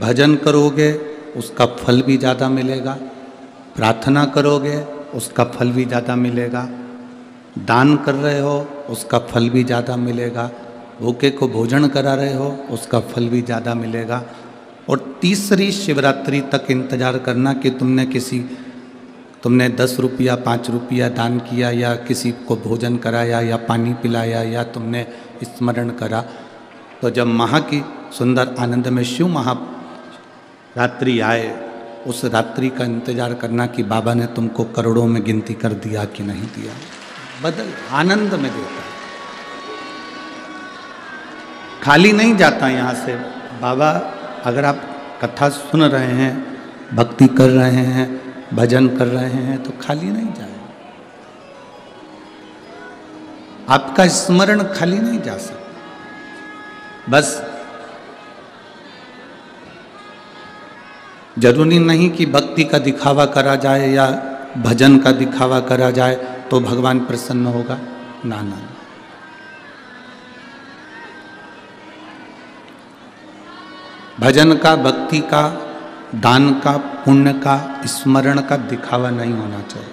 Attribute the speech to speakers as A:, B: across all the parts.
A: भजन करोगे उसका फल भी ज़्यादा मिलेगा, प्रार्थना करोगे उसका फल भी ज़्यादा मिलेगा, दान कर रहे हो उसका फल भी ज़्यादा मिलेगा, भूखे को भोजन करा रहे हो उसका फल भी ज़्यादा मिलेगा। और तीसरी शिवरात्रि तक इंतज़ार करना कि तुमने 10 रुपया 5 रुपया दान किया या किसी को भोजन कराया या पानी पिलाया या तुमने स्मरण करा। तो जब महा की सुंदर आनंद में शिव महारात्रि आए, उस रात्रि का इंतजार करना कि बाबा ने तुमको करोड़ों में गिनती कर दिया कि नहीं दिया। बदल आनंद में देता, खाली नहीं जाता यहाँ से। बाबा अगर आप कथा सुन रहे हैं, भक्ति कर रहे हैं, भजन कर रहे हैं तो खाली नहीं जाए। आपका स्मरण खाली नहीं जा सकता। बस जरूरी नहीं कि भक्ति का दिखावा करा जाए या भजन का दिखावा करा जाए तो भगवान प्रसन्न होगा, ना ना। भजन का, भक्ति का, दान का, पुण्य का, स्मरण का दिखावा नहीं होना चाहिए।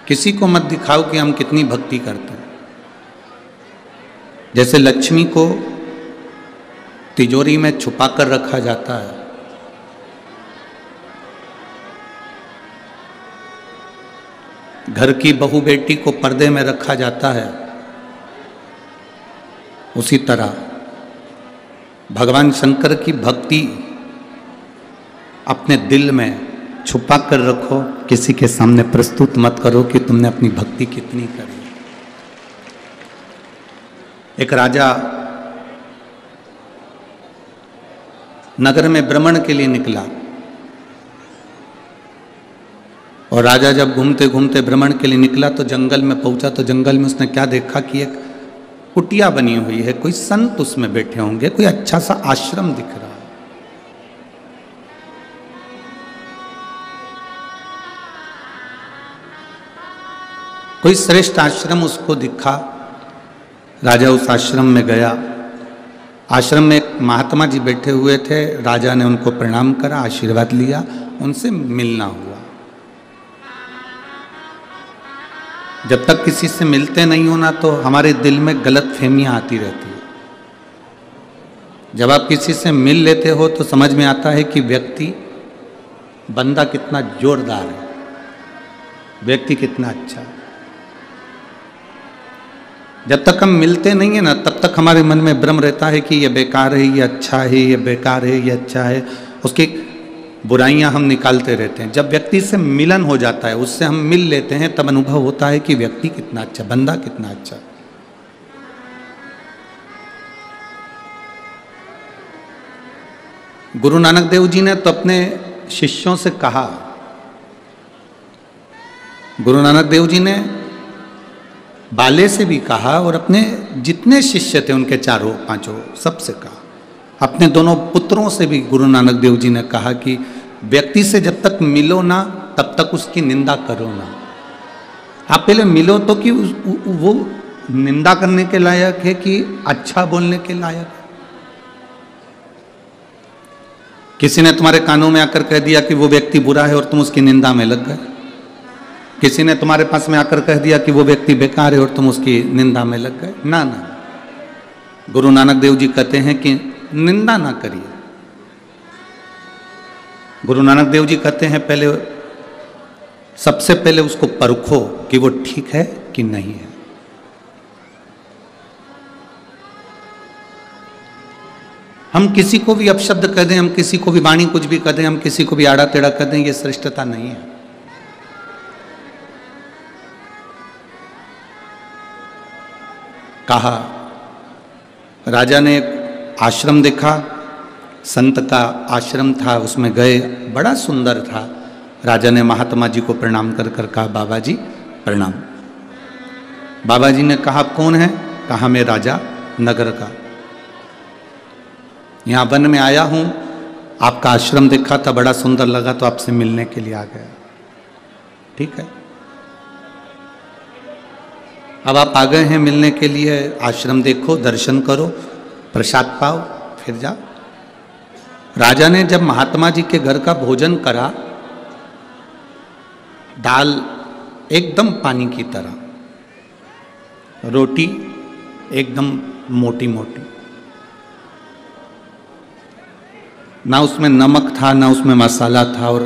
A: किसी को मत दिखाओ कि हम कितनी भक्ति करते हैं। जैसे लक्ष्मी को तिजोरी में छुपा कर रखा जाता है, घर की बहू बेटी को पर्दे में रखा जाता है, उसी तरह भगवान शंकर की भक्ति अपने दिल में छुपा कर रखो, किसी के सामने प्रस्तुत मत करो कि तुमने अपनी भक्ति कितनी करी। एक राजा नगर में भ्रमण के लिए निकला और राजा जब घूमते घूमते भ्रमण के लिए निकला तो जंगल में पहुंचा तो जंगल में उसने क्या देखा कि एक कुटिया बनी हुई है, कोई संत उसमें बैठे होंगे, कोई अच्छा सा आश्रम दिख रहा है। कोई श्रेष्ठ आश्रम उसको दिखा। राजा उस आश्रम में गया। आश्रम में एक महात्मा जी बैठे हुए थे। राजा ने उनको प्रणाम करा, आशीर्वाद लिया, उनसे मिलना हुआ। जब तक किसी से मिलते नहीं हो ना तो हमारे दिल में गलत फहमियां आती रहती है। जब आप किसी से मिल लेते हो तो समझ में आता है कि व्यक्ति, बंदा कितना जोरदार है, व्यक्ति कितना अच्छा है। जब तक हम मिलते नहीं है ना तब तक हमारे मन में भ्रम रहता है कि ये बेकार है, ये अच्छा है, ये बेकार है, ये अच्छा है, उसकी बुराइयां हम निकालते रहते हैं। जब व्यक्ति से मिलन हो जाता है, उससे हम मिल लेते हैं, तब अनुभव होता है कि व्यक्ति कितना अच्छा, बंदा कितना अच्छा। गुरु नानक देव जी ने तो अपने शिष्यों से कहा, गुरु नानक देव जी ने बाले से भी कहा और अपने जितने शिष्य थे उनके चारों पांचों सबसे कहा। अपने दोनों पुत्रों से भी गुरु नानक देव जी ने कहा कि व्यक्ति से जब तक मिलो ना तब तक उसकी निंदा करो ना। आप पहले मिलो तो कि वो निंदा करने के लायक है कि अच्छा बोलने के लायक है। किसी ने तुम्हारे कानों में आकर कह दिया कि वो व्यक्ति बुरा है और तुम उसकी निंदा में लग गए। किसी ने तुम्हारे पास में आकर कह दिया कि वो व्यक्ति बेकार है और तुम उसकी निंदा में लग गए। ना ना, गुरु नानक देव जी कहते हैं कि निंदा ना करिए। गुरु नानक देव जी कहते हैं पहले, सबसे पहले उसको परखो कि वो ठीक है कि नहीं है। हम किसी को भी अपशब्द कह दें, हम किसी को भी वाणी कुछ भी कह दें, हम किसी को भी आड़ा टेढ़ा कह दें, ये श्रेष्ठता नहीं है। कहा, राजा ने एक आश्रम देखा, संत का आश्रम था, उसमें गए, बड़ा सुंदर था। राजा ने महात्मा जी को प्रणाम कर कर कहा, बाबा जी प्रणाम। बाबा जी ने कहा, कौन है? कहा, मैं राजा नगर का, यहाँ वन में आया हूँ, आपका आश्रम देखा था, बड़ा सुंदर लगा तो आपसे मिलने के लिए आ गया। ठीक है। अब आप आ गए हैं मिलने के लिए, आश्रम देखो, दर्शन करो, प्रसाद पाओ, फिर जाओ। राजा ने जब महात्मा जी के घर का भोजन करा, दाल एकदम पानी की तरह, रोटी एकदम मोटी मोटी, ना उसमें नमक था ना उसमें मसाला था, और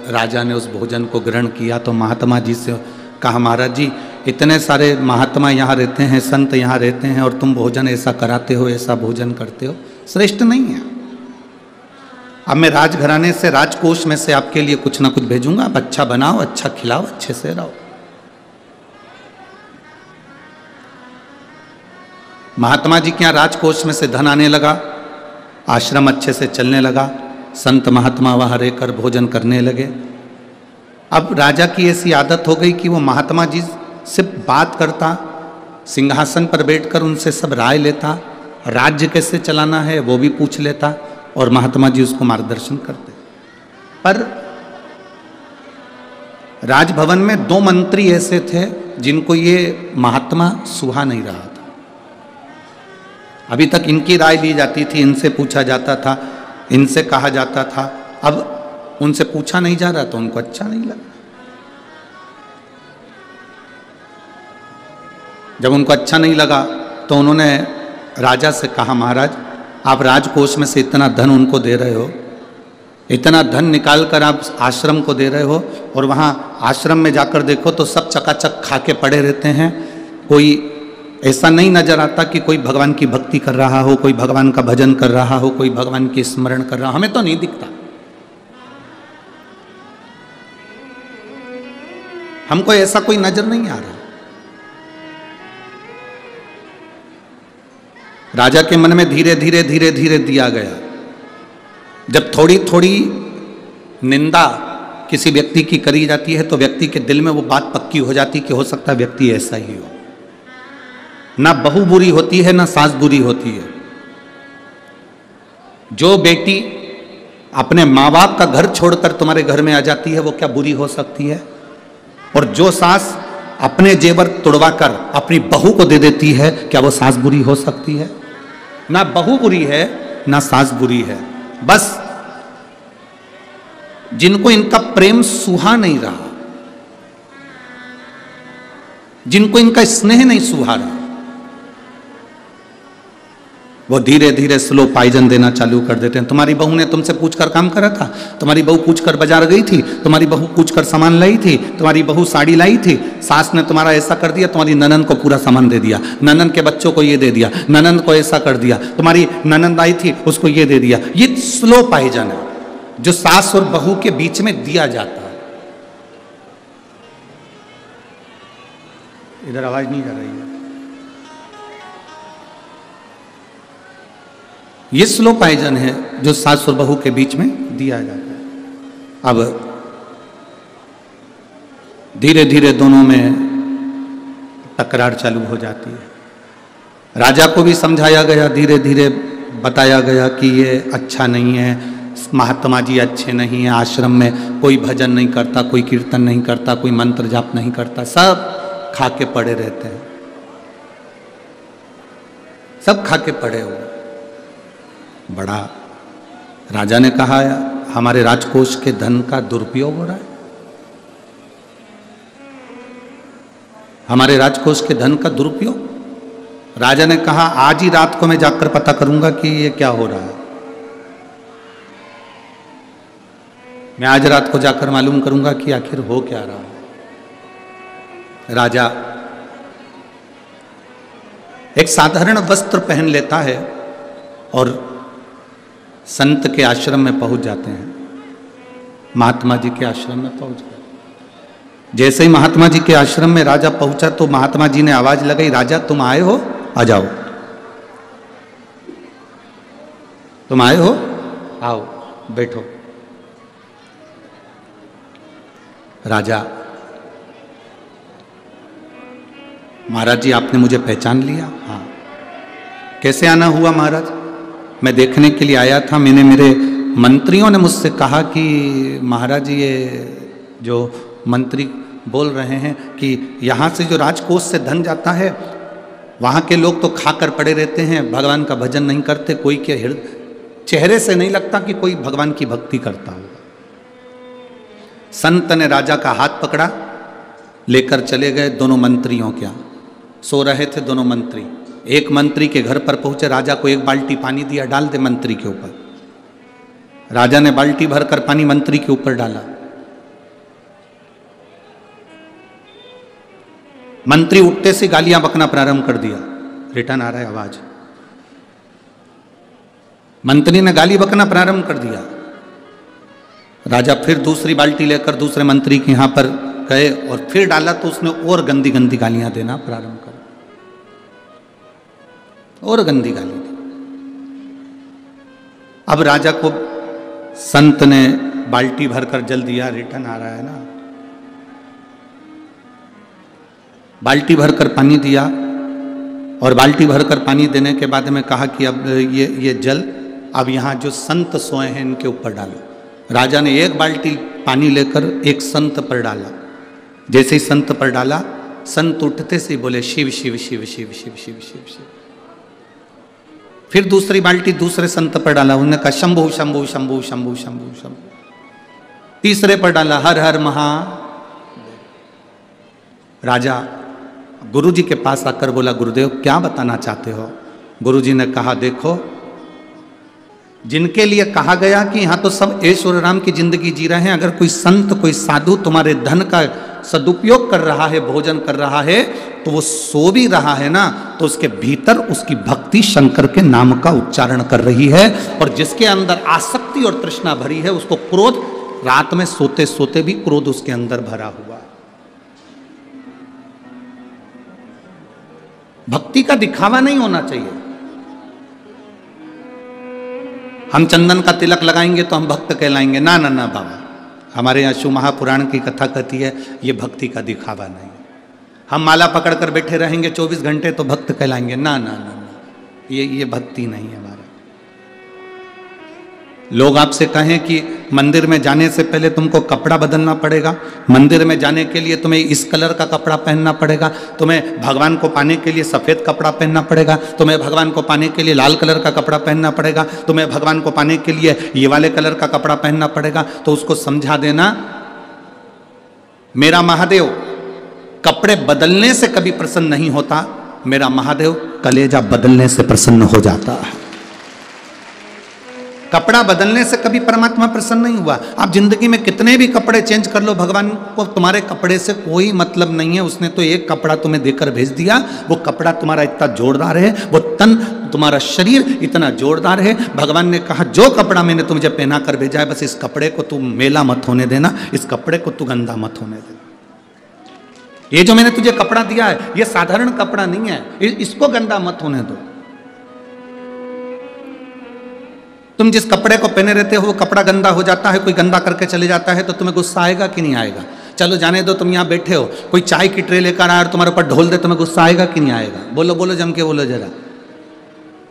A: राजा ने उस भोजन को ग्रहण किया। तो महात्मा जी से कहा, महाराज जी इतने सारे महात्मा यहाँ रहते हैं, संत यहाँ रहते हैं, और तुम भोजन ऐसा कराते हो, ऐसा भोजन करते हो, श्रेष्ठ नहीं है। अब मैं राजघराने से, राजकोष में से आपके लिए कुछ ना कुछ भेजूंगा, आप अच्छा बनाओ, अच्छा खिलाओ, अच्छे से रहो। महात्मा जी के यहाँ राजकोष में से धन आने लगा, आश्रम अच्छे से चलने लगा, संत महात्मा वहाँ रहकर भोजन करने लगे। अब राजा की ऐसी आदत हो गई कि वो महात्मा जी से बात करता, सिंहासन पर बैठकर उनसे सब राय लेता, राज्य कैसे चलाना है वो भी पूछ लेता, और महात्मा जी उसको मार्गदर्शन करते। पर राजभवन में 2 मंत्री ऐसे थे जिनको ये महात्मा सुहा नहीं रहा था। अभी तक इनकी राय ली जाती थी, इनसे पूछा जाता था, इनसे कहा जाता था, अब उनसे पूछा नहीं जा रहा तो उनको अच्छा नहीं लगा। जब उनको अच्छा नहीं लगा तो उन्होंने राजा से कहा, महाराज आप राजकोष में से इतना धन उनको दे रहे हो, इतना धन निकाल कर आप आश्रम को दे रहे हो, और वहाँ आश्रम में जाकर देखो तो सब चकाचक खा के पड़े रहते हैं, कोई ऐसा नहीं नजर आता कि कोई भगवान की भक्ति कर रहा हो, कोई भगवान का भजन कर रहा हो, कोई भगवान की स्मरण कर रहा हो, हमें तो नहीं दिखता। हमको ऐसा कोई नजर नहीं आ रहा। राजा के मन में धीरे धीरे धीरे धीरे दिया गया। जब थोड़ी थोड़ी निंदा किसी व्यक्ति की करी जाती है तो व्यक्ति के दिल में वो बात पक्की हो जाती कि हो सकता है व्यक्ति ऐसा ही हो। ना बहू बुरी होती है ना सास बुरी होती है। जो बेटी अपने माँ बाप का घर छोड़कर तुम्हारे घर में आ जाती है वो क्या बुरी हो सकती है? और जो सास अपने जेवर तुड़वाकर अपनी बहू को दे देती है, क्या वो सास बुरी हो सकती है? ना बहू बुरी है ना सास बुरी है। बस जिनको इनका प्रेम सुहा नहीं रहा, जिनको इनका स्नेह नहीं सुहा रहा, वो धीरे धीरे स्लो पॉइजन देना चालू कर देते हैं। तुम्हारी बहू ने तुमसे पूछकर काम करा था, तुम्हारी बहू पूछकर बाजार गई थी, तुम्हारी बहू पूछकर सामान लाई थी, तुम्हारी बहू साड़ी लाई थी, सास ने तुम्हारा ऐसा कर दिया, तुम्हारी ननंद को पूरा सामान दे दिया, ननंद के बच्चों को ये दे दिया, ननंद को ऐसा कर दिया, तुम्हारी ननंद आई थी उसको ये दे दिया। ये स्लो पॉइजन है जो सास और बहू के बीच में दिया जाता है। इधर आवाज नहीं जा रही है। ये स्लो पॉइजन है जो सास और बहू के बीच में दिया जाता है। अब धीरे धीरे दोनों में तकरार चालू हो जाती है। राजा को भी समझाया गया, धीरे धीरे बताया गया कि ये अच्छा नहीं है, महात्मा जी अच्छे नहीं है, आश्रम में कोई भजन नहीं करता, कोई कीर्तन नहीं करता, कोई मंत्र जाप नहीं करता, सब खा के पड़े रहते हैं, सब खा के पड़े हुए। बड़ा राजा ने कहा, हमारे राजकोष के धन का दुरुपयोग हो रहा है, हमारे राजकोष के धन का दुरुपयोग। राजा ने कहा, आज ही रात को मैं जाकर पता करूंगा कि ये क्या हो रहा है, मैं आज रात को जाकर मालूम करूंगा कि आखिर हो क्या रहा है। राजा एक साधारण वस्त्र पहन लेता है और संत के आश्रम में पहुंच जाते हैं, महात्मा जी के आश्रम में पहुंच गए। जैसे ही महात्मा जी के आश्रम में राजा पहुंचा तो महात्मा जी ने आवाज लगाई, राजा तुम आए हो, आ जाओ, तुम आए हो, आओ बैठो। राजा, महाराज जी आपने मुझे पहचान लिया? हाँ। कैसे आना हुआ महाराज? मैं देखने के लिए आया था, मेरे मंत्रियों ने मुझसे कहा कि महाराज ये जो मंत्री बोल रहे हैं कि यहाँ से जो राजकोष से धन जाता है, वहाँ के लोग तो खाकर पड़े रहते हैं, भगवान का भजन नहीं करते। कोई के चेहरे से नहीं लगता कि कोई भगवान की भक्ति करता हो। संत ने राजा का हाथ पकड़ा, लेकर चले गए दोनों मंत्रियों के यहाँ। सो रहे थे दोनों मंत्री। एक मंत्री के घर पर पहुंचे, राजा को एक बाल्टी पानी दिया, डाल दे मंत्री के ऊपर। राजा ने बाल्टी भरकर पानी मंत्री के ऊपर डाला। मंत्री उठते से गालियां बकना प्रारंभ कर दिया। रिटर्न आ रहा है आवाज। मंत्री ने गाली बकना प्रारंभ कर दिया। राजा फिर दूसरी बाल्टी लेकर दूसरे मंत्री के यहां पर गए और फिर डाला तो उसने और गंदी गंदी गालियां देना प्रारंभ कर, और गंदी गाली दी। अब राजा को संत ने बाल्टी भरकर जल दिया। रिटर्न आ रहा है ना। बाल्टी भरकर पानी दिया और बाल्टी भरकर पानी देने के बाद में कहा कि अब ये जल अब यहाँ जो संत सोए हैं इनके ऊपर डालो। राजा ने एक बाल्टी पानी लेकर एक संत पर डाला। जैसे ही संत पर डाला, संत उठते से बोले शिव शिव शिव शिव शिव शिव शिव शिव। फिर दूसरी बाल्टी दूसरे संत पर डाला, उन्होंने कहा शंभु शंभु शंभु शंभु शंभु शंभु। तीसरे पर डाला हर हर महा। राजा गुरुजी के पास आकर बोला, गुरुदेव क्या बताना चाहते हो? गुरुजी ने कहा, देखो जिनके लिए कहा गया कि यहाँ तो सब ऐश्वर्य राम की जिंदगी जी रहे हैं, अगर कोई संत कोई साधु तुम्हारे धन का सदुपयोग कर रहा है, भोजन कर रहा है, तो वो सो भी रहा है ना, तो उसके भीतर उसकी भक्ति शंकर के नाम का उच्चारण कर रही है। और जिसके अंदर आसक्ति और तृष्णा भरी है, उसको क्रोध, रात में सोते सोते भी क्रोध उसके अंदर भरा हुआ है। भक्ति का दिखावा नहीं होना चाहिए। हम चंदन का तिलक लगाएंगे तो हम भक्त कहलाएंगे, ना ना ना बाबा। हमारे यहाँ शिव महापुराण की कथा कहती है ये भक्ति का दिखावा नहीं। हम माला पकड़कर बैठे रहेंगे 24 घंटे तो भक्त कहलाएंगे, ना ना ना ना, ये भक्ति नहीं है हमारा। लोग आपसे कहें कि मंदिर में जाने से पहले तुमको कपड़ा बदलना पड़ेगा, मंदिर में जाने के लिए तुम्हें इस कलर का कपड़ा पहनना पड़ेगा, तुम्हें भगवान को पाने के लिए सफ़ेद कपड़ा पहनना पड़ेगा, तुम्हें भगवान को पाने के लिए लाल कलर का कपड़ा पहनना पड़ेगा, तुम्हें भगवान को पाने के लिए ये वाले कलर का कपड़ा पहनना पड़ेगा। तो उसको समझा देना, मेरा महादेव कपड़े बदलने से कभी प्रसन्न नहीं होता, मेरा महादेव कलेजा बदलने से प्रसन्न हो जाता है। कपड़ा बदलने से कभी परमात्मा प्रसन्न नहीं हुआ। आप जिंदगी में कितने भी कपड़े चेंज कर लो, भगवान को तुम्हारे कपड़े से कोई मतलब नहीं है। उसने तो एक कपड़ा तुम्हें देकर भेज दिया, वो कपड़ा तुम्हारा इतना जोरदार है, वो तन तुम्हारा शरीर इतना जोरदार है। भगवान ने कहा जो कपड़ा मैंने तुझे पहना कर भेजा है, बस इस कपड़े को तू मेला मत होने देना, इस कपड़े को तू गंदा मत होने देना। ये जो मैंने तुझे कपड़ा दिया है ये साधारण कपड़ा नहीं है, इसको गंदा मत होने दो। तुम जिस कपड़े को पहने रहते हो वो कपड़ा गंदा हो जाता है, कोई गंदा करके चले जाता है तो तुम्हें गुस्सा आएगा कि नहीं आएगा? चलो जाने दो, तुम यहाँ बैठे हो, कोई चाय की ट्रे लेकर आया और तुम्हारे ऊपर ढोल दे, तुम्हें गुस्सा आएगा कि नहीं आएगा? बोलो बोलो, जम के बोलो जरा।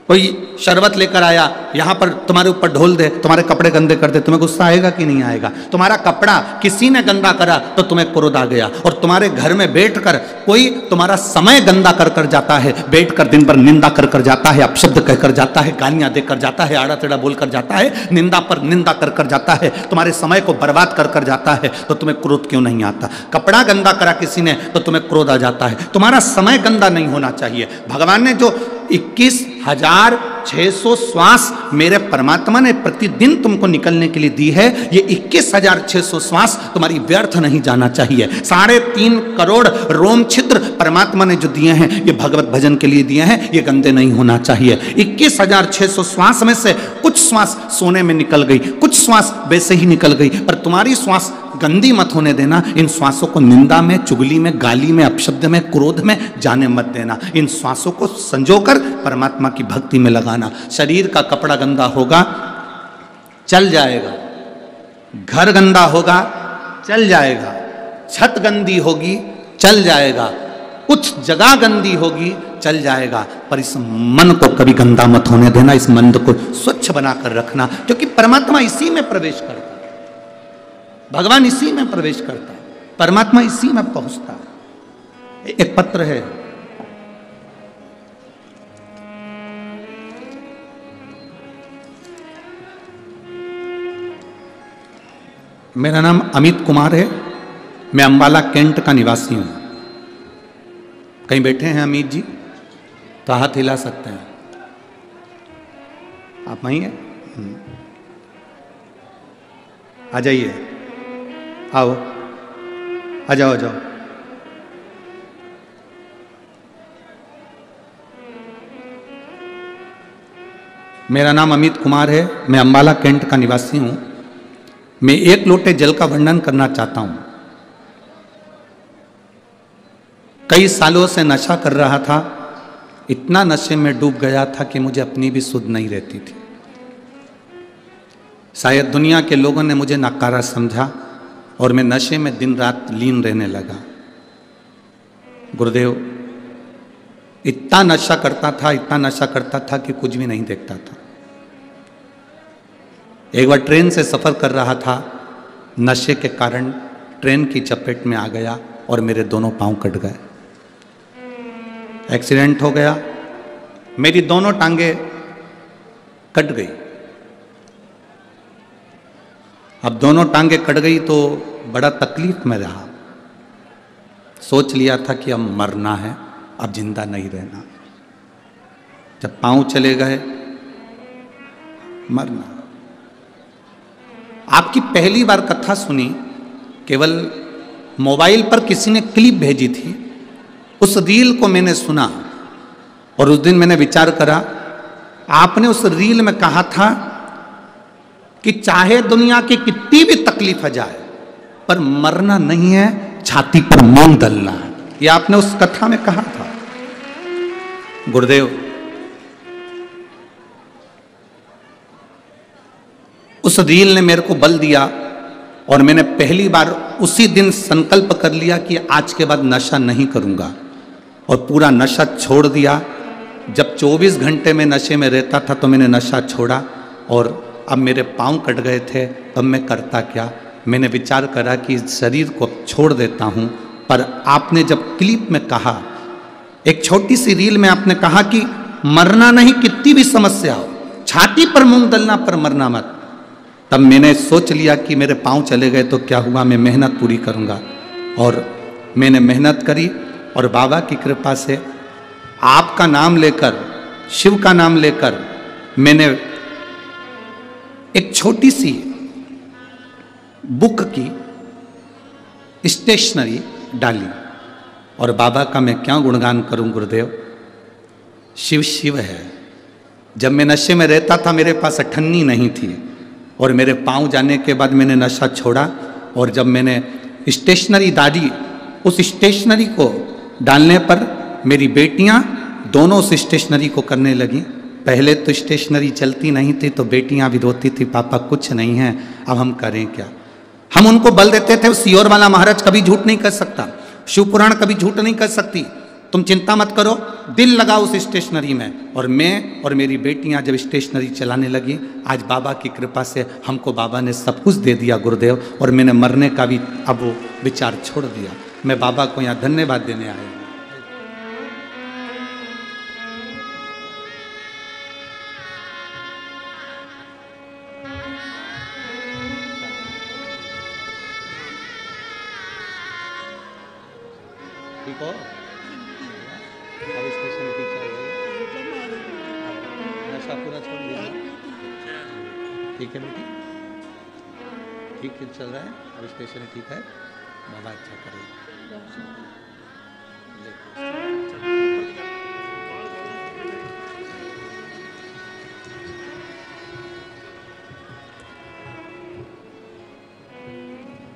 A: कोई शरबत लेकर आया, यहाँ पर तुम्हारे ऊपर ढोल दे, तुम्हारे कपड़े गंदे कर दे, तुम्हें गुस्सा आएगा कि नहीं आएगा? तुम्हारा कपड़ा किसी ने गंदा करा तो तुम्हें क्रोध आ गया। और तुम्हारे घर में बैठकर कोई तुम्हारा समय गंदा कर कर जाता है, बैठकर दिन भर निंदा कर कर जाता है, अपशब्द कहकर जाता है, गालियां देकर जाता है, आड़ा टेढ़ा बोल कर जाता है, निंदा पर निंदा कर कर जाता है, तुम्हारे समय को बर्बाद कर कर जाता है, तो तुम्हें क्रोध क्यों नहीं आता? कपड़ा गंदा करा किसी ने तो तुम्हें क्रोध आ जाता है। तुम्हारा समय गंदा नहीं होना चाहिए। भगवान ने जो 21,600 श्वास मेरे परमात्मा ने प्रतिदिन तुमको निकलने के लिए दी है, ये 21,600 श्वास तुम्हारी व्यर्थ नहीं जाना चाहिए। 3.5 करोड़ रोम छिद्र परमात्मा ने जो दिए हैं ये भगवत भजन के लिए दिए हैं, ये गंदे नहीं होना चाहिए। 21,600 श्वास में से कुछ श्वास सोने में निकल गई, कुछ श्वास वैसे ही निकल गई, पर तुम्हारी श्वास गंदी मत होने देना। इन श्वासों को निंदा में, चुगली में, गाली में, अपशब्द में, क्रोध में जाने मत देना। इन श्वासों को संजोकर परमात्मा की भक्ति में लगाना। शरीर का कपड़ा गंदा होगा, चल जाएगा। घर गंदा होगा, चल जाएगा। छत गंदी होगी, चल जाएगा। कुछ जगह गंदी होगी, चल जाएगा, पर इस मन को कभी गंदा मत होने देना। इस मन को स्वच्छ बनाकर रखना, क्योंकि परमात्मा इसी में प्रवेश करता है, भगवान इसी में प्रवेश करता है। परमात्मा इसी में पहुंचता है। एक पत्र है, मेरा नाम अमित कुमार है, मैं अंबाला कैंट का निवासी हूं। कहीं बैठे हैं अमित जी तो हाथ हिला सकते हैं। आप वहीं हैं? आ जाइए, आओ, आ जाओ, आ जाओ। मेरा नाम अमित कुमार है, मैं अंबाला कैंट का निवासी हूं। मैं एक लोटे जल का वर्णन करना चाहता हूं। कई सालों से नशा कर रहा था, इतना नशे में डूब गया था कि मुझे अपनी भी सुध नहीं रहती थी। शायद दुनिया के लोगों ने मुझे नकारा समझा और मैं नशे में दिन रात लीन रहने लगा। गुरुदेव, इतना नशा करता था, इतना नशा करता था कि कुछ भी नहीं देखता था। एक बार ट्रेन से सफर कर रहा था, नशे के कारण ट्रेन की चपेट में आ गया और मेरे दोनों पांव कट गए। एक्सीडेंट हो गया, मेरी दोनों टांगे कट गई। अब दोनों टांगे कट गई तो बड़ा तकलीफ में रहा। सोच लिया था कि अब मरना है, अब जिंदा नहीं रहना। जब पांव चले गए, मरना। आपकी पहली बार कथा सुनी, केवल मोबाइल पर किसी ने क्लिप भेजी थी, उस रील को मैंने सुना और उस दिन मैंने विचार करा। आपने उस रील में कहा था कि चाहे दुनिया की कितनी भी तकलीफ आ जाए पर मरना नहीं है, छाती पर मूंग दलना है। ये आपने उस कथा में कहा था। गुरुदेव, उस रील ने मेरे को बल दिया और मैंने पहली बार उसी दिन संकल्प कर लिया कि आज के बाद नशा नहीं करूंगा और पूरा नशा छोड़ दिया। जब 24 घंटे में नशे में रहता था तो मैंने नशा छोड़ा और अब मेरे पांव कट गए थे, तब मैं करता क्या? मैंने विचार करा कि शरीर को छोड़ देता हूं। पर आपने जब क्लिप में कहा, एक छोटी सी रील में आपने कहा कि मरना नहीं, कितनी भी समस्या हो, छाती पर मूंग दलना पर मरना मत। तब मैंने सोच लिया कि मेरे पांव चले गए तो क्या हुआ, मैं मेहनत पूरी करूंगा। और मैंने मेहनत करी और बाबा की कृपा से आपका नाम लेकर, शिव का नाम लेकर मैंने एक छोटी सी बुक की स्टेशनरी डाली। और बाबा का मैं क्या गुणगान करूं गुरुदेव, शिव शिव है। जब मैं नशे में रहता था मेरे पास अठन्नी नहीं थी और मेरे पांव जाने के बाद मैंने नशा छोड़ा और जब मैंने स्टेशनरी डाली, उस स्टेशनरी को डालने पर मेरी बेटियां दोनों उस स्टेशनरी को करने लगी। पहले तो स्टेशनरी चलती नहीं थी तो बेटियां भी रोती थी, पापा कुछ नहीं है, अब हम करें क्या? हम उनको बल देते थे, सियोर वाला महाराज कभी झूठ नहीं कर सकता, शिव पुराण कभी झूठ नहीं कर सकती, तुम चिंता मत करो, दिल लगाओ उस स्टेशनरी में। और मैं और मेरी बेटियां जब स्टेशनरी चलाने लगी, आज बाबा की कृपा से हमको बाबा ने सब कुछ दे दिया गुरुदेव। और मैंने मरने का भी अब वो विचार छोड़ दिया। मैं बाबा को यहाँ धन्यवाद देने आया हूँ। ठीक हो? अब स्टेशन ठीक चल रही है, नशा पूरा छोड़ दिया? ठीक है बेटी, ठीक चल रहा है, अब स्टेशन ठीक है, बाबा अच्छा करेगा।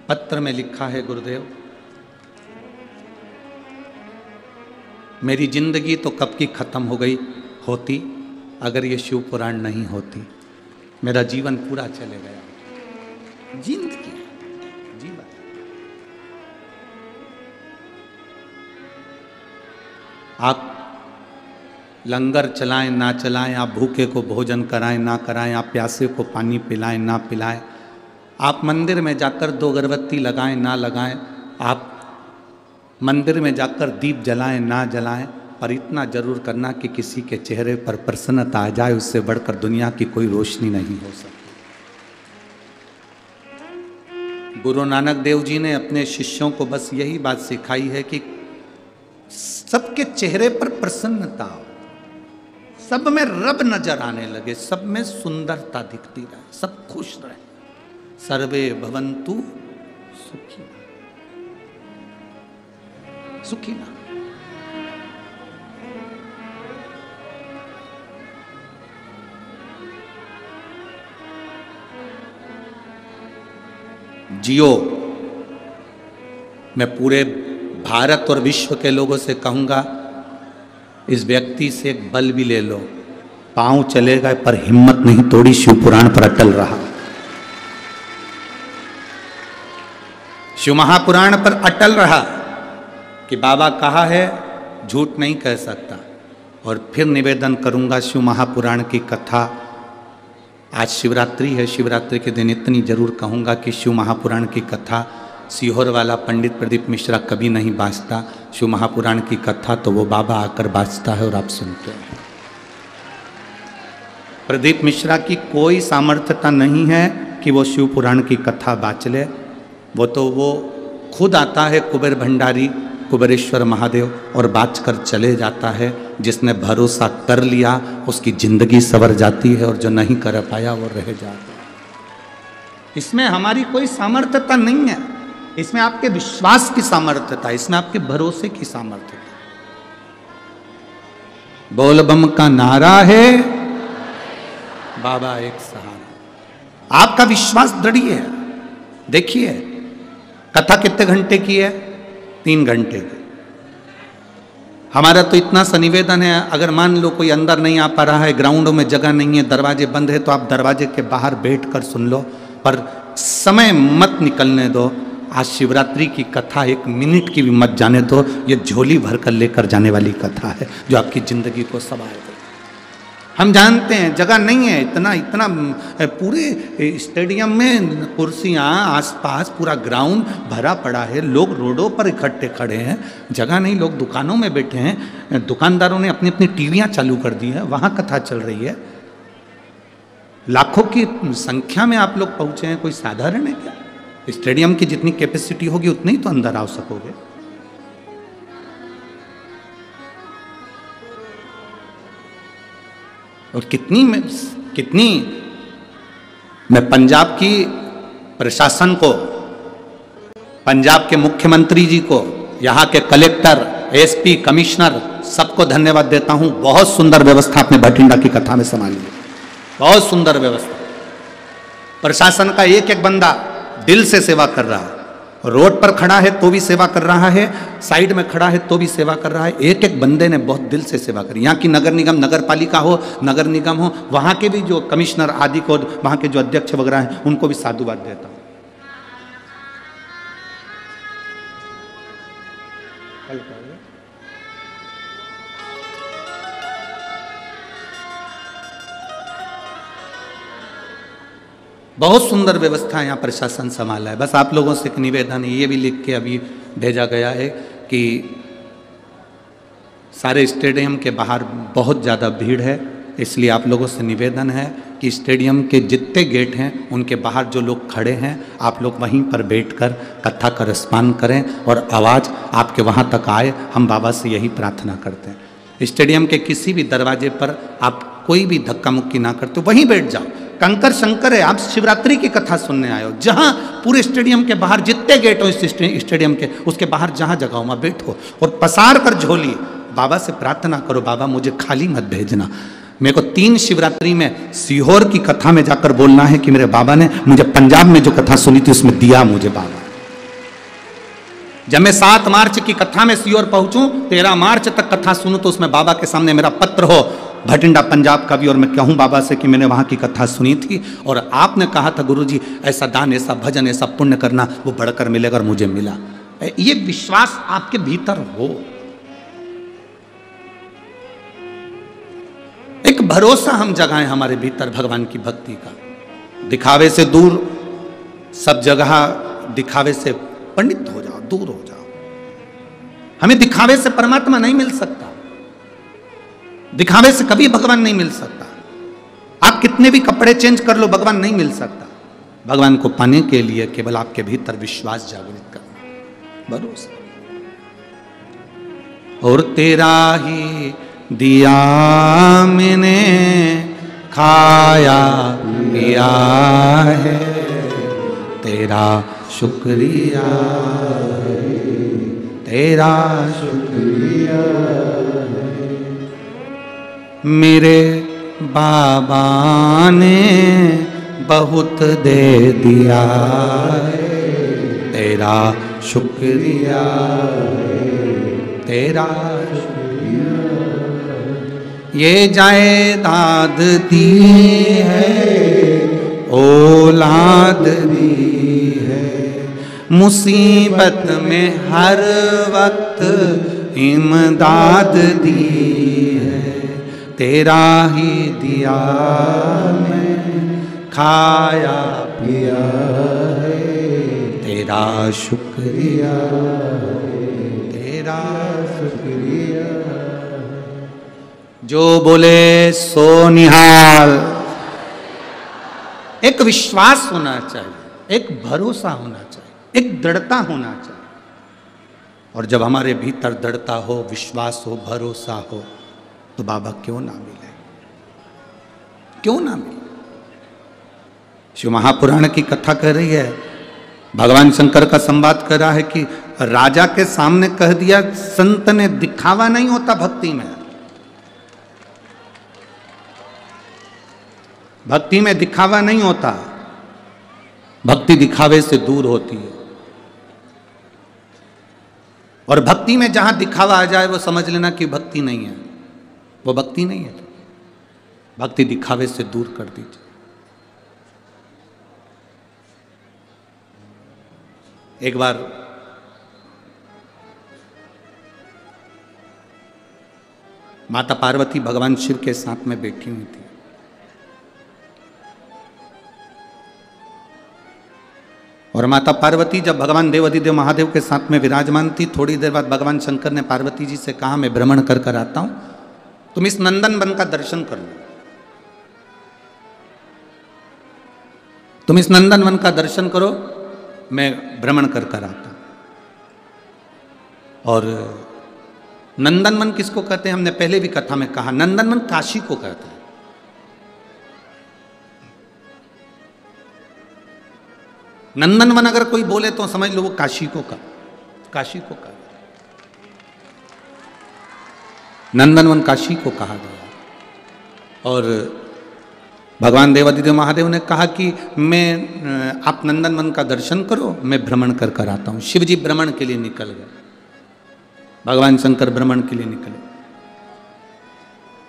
A: पत्र में लिखा है गुरुदेव, मेरी जिंदगी तो कब की खत्म हो गई होती अगर ये शिव पुराण नहीं होती। मेरा जीवन पूरा चले गया। जिंदगी, जीवन। आप लंगर चलाएं ना चलाएं, आप भूखे को भोजन कराएं ना कराएं, आप प्यासे को पानी पिलाएं ना पिलाएं, आप मंदिर में जाकर 2 अगरबत्ती लगाएं ना लगाएं, आप मंदिर में जाकर दीप जलाएं ना जलाएं, पर इतना जरूर करना कि किसी के चेहरे पर प्रसन्नता आ जाए, उससे बढ़कर दुनिया की कोई रोशनी नहीं हो सकती। गुरु नानक देव जी ने अपने शिष्यों को बस यही बात सिखाई है कि सबके चेहरे पर प्रसन्नता हो, सब में रब नजर आने लगे, सब में सुंदरता दिखती रहे, सब खुश रहे। सर्वे भवन्तु सुखिनः सुखिनः। जियो। मैं पूरे भारत और विश्व के लोगों से कहूंगा, इस व्यक्ति से एक बल भी ले लो, पांव चलेगा पर हिम्मत नहीं तोड़ी, शिव पुराण पर अटल रहा। शिव महापुराण पर अटल रहा कि बाबा कहा है, झूठ नहीं कह सकता। और फिर निवेदन करूंगा, शिव महापुराण की कथा, आज शिवरात्रि है, शिवरात्रि के दिन इतनी जरूर कहूंगा कि शिव महापुराण की कथा सीहोर वाला पंडित प्रदीप मिश्रा कभी नहीं बाँचता। शिव महापुराण की कथा तो वो बाबा आकर बाँचता है और आप सुनते हैं। प्रदीप मिश्रा की कोई सामर्थ्यता नहीं है कि वो शिव पुराण की कथा बाँच ले। वो खुद आता है कुबेर भंडारी, कुबेरेश्वर महादेव, और बाँच कर चले जाता है। जिसने भरोसा कर लिया उसकी जिंदगी संवर जाती है, और जो नहीं कर पाया वो रह जाता है। इसमें हमारी कोई सामर्थ्यता नहीं है, इसमें आपके विश्वास की सामर्थ्यता, इसमें आपके भरोसे की सामर्थ्यता। बोल बम का नारा है, बाबा एक सहारा। आपका विश्वास दृढ़ है। देखिए कथा कितने घंटे की है? 3 घंटे की। हमारा तो इतना सा निवेदन है, अगर मान लो कोई अंदर नहीं आ पा रहा है, ग्राउंडों में जगह नहीं है, दरवाजे बंद है, तो आप दरवाजे के बाहर बैठकर सुन लो, पर समय मत निकलने दो। आज शिवरात्रि की कथा 1 मिनट की भी मत जाने दो। ये झोली भर कर लेकर जाने वाली कथा है जो आपकी जिंदगी को संवार दे। हम जानते हैं जगह नहीं है, इतना पूरे स्टेडियम में कुर्सियाँ, आसपास पूरा ग्राउंड भरा पड़ा है, लोग रोडों पर इकट्ठे खड़े हैं, जगह नहीं, लोग दुकानों में बैठे हैं, दुकानदारों ने अपनी अपनी टीवियाँ चालू कर दी है, वहाँ कथा चल रही है। लाखों की संख्या में आप लोग पहुँचे हैं, कोई साधारण है क्या? स्टेडियम की जितनी कैपेसिटी होगी उतनी ही तो अंदर आ सकोगे। और कितनी मैं पंजाब की प्रशासन को, पंजाब के मुख्यमंत्री जी को, यहाँ के कलेक्टर, एसपी, कमिश्नर, सबको धन्यवाद देता हूँ। बहुत सुंदर व्यवस्था आपने भटिंडा की कथा में संभाली, बहुत सुंदर व्यवस्था। प्रशासन का एक एक बंदा दिल से सेवा कर रहा है, रोड पर खड़ा है तो भी सेवा कर रहा है, साइड में खड़ा है तो भी सेवा कर रहा है। एक एक बंदे ने बहुत दिल से सेवा करी। यहाँ की नगर निगम, नगर पालिका हो, नगर निगम हो, वहाँ के भी जो कमिश्नर आदि को, वहाँ के जो अध्यक्ष वगैरह हैं, उनको भी साधुवाद देता हूँ। बहुत सुंदर व्यवस्था यहाँ प्रशासन संभाला है। बस आप लोगों से एक निवेदन है, ये भी लिख के अभी भेजा गया है कि सारे स्टेडियम के बाहर बहुत ज़्यादा भीड़ है, इसलिए आप लोगों से निवेदन है कि स्टेडियम के जितने गेट हैं उनके बाहर जो लोग खड़े हैं, आप लोग वहीं पर बैठकर कथा का रसपान करें और आवाज़ आपके वहाँ तक आए। हम बाबा से यही प्रार्थना करते हैं। स्टेडियम के किसी भी दरवाजे पर आप कोई भी धक्का मुक्की ना करते, वहीं बैठ जाओ। कंकर शंकर है, आप शिवरात्रि की कथा सुनने आए हो, जहाँ पूरे स्टेडियम के बाहर जितने गेट हो इस स्टेडियम के, उसके बाहर जहाँ जगह हो वहाँ बैठो और पसार कर झोली बाबा से प्रार्थना करो, बाबा मुझे खाली मत भेजना। मेरे को 3 शिवरात्रि में सीहोर की कथा में जाकर बोलना है कि मेरे बाबा ने मुझे पंजाब में जो कथा सुनी थी उसमें दिया मुझे बाबा। जब मैं 7 मार्च की कथा में सीहोर पहुंचूं, 13 मार्च तक कथा सुनूं, तो उसमें बाबा के सामने मेरा पत्र हो भटिंडा पंजाब का भी, और मैं कहूँ बाबा से कि मैंने वहाँ की कथा सुनी थी और आपने कहा था गुरुजी ऐसा दान, ऐसा भजन, ऐसा पुण्य करना, वो बढ़कर मिलेगा, और मुझे मिला। ये विश्वास आपके भीतर हो, एक भरोसा हम जगाएं हमारे भीतर भगवान की भक्ति का। दिखावे से दूर, सब जगह दिखावे से पंडित हो जाओ, दूर हो जाओ। हमें दिखावे से परमात्मा नहीं मिल सकता, दिखावे से कभी भगवान नहीं मिल सकता। आप कितने भी कपड़े चेंज कर लो, भगवान नहीं मिल सकता। भगवान को पाने के लिए केवल आपके भीतर विश्वास जागृत करना, भरोसा। और तेरा ही दिया मैंने खाया पिया है, तेरा शुक्रिया है, तेरा शुक्रिया है। मेरे बाबा ने बहुत दे दिया है, तेरा शुक्रिया है, तेरा शुक्रिया। ये जायदाद दी है, औलाद दी है, मुसीबत में हर वक्त इमदाद दी है, तेरा ही दिया मैं खाया पिया है, तेरा शुक्रिया है, तेरा शुक्रिया। जो बोले सो निहाल। एक विश्वास होना चाहिए, एक भरोसा होना चाहिए, एक दृढ़ता होना चाहिए। और जब हमारे भीतर दृढ़ता हो, विश्वास हो, भरोसा हो, तो बाबा क्यों ना मिले, क्यों ना मिले। शिव महापुराण की कथा कह रही है, भगवान शंकर का संवाद कर रहा है कि राजा के सामने कह दिया, संत ने दिखावा नहीं होता भक्ति में, भक्ति में दिखावा नहीं होता, भक्ति दिखावे से दूर होती है। और भक्ति में जहां दिखावा आ जाए वो समझ लेना कि भक्ति नहीं है, वो भक्ति नहीं है। भक्ति दिखावे से दूर कर दीजिए। एक बार माता पार्वती भगवान शिव के साथ में बैठी हुई थी। और माता पार्वती जब भगवान देवाधिदेव महादेव के साथ में विराजमान थी, थोड़ी देर बाद भगवान शंकर ने पार्वती जी से कहा, मैं भ्रमण कर कर आता हूं, तुम इस नंदन वन का दर्शन कर लो, तुम इस नंदन वन का दर्शन करो, मैं भ्रमण कर कर आता हूं। और नंदन वन किसको कहते हैं, हमने पहले भी कथा में कहा, नंदन वन काशी को कहते हैं। नंदन वन अगर कोई बोले तो समझ लो वो काशी को का, काशी को कहा, नंदन वन काशी को कहा गया। और भगवान देवाधिदेव महादेव ने कहा कि मैं आप नंदन वन का दर्शन करो, मैं भ्रमण कर कर आता हूं। शिव जी भ्रमण के लिए निकल गए, भगवान शंकर भ्रमण के लिए निकले।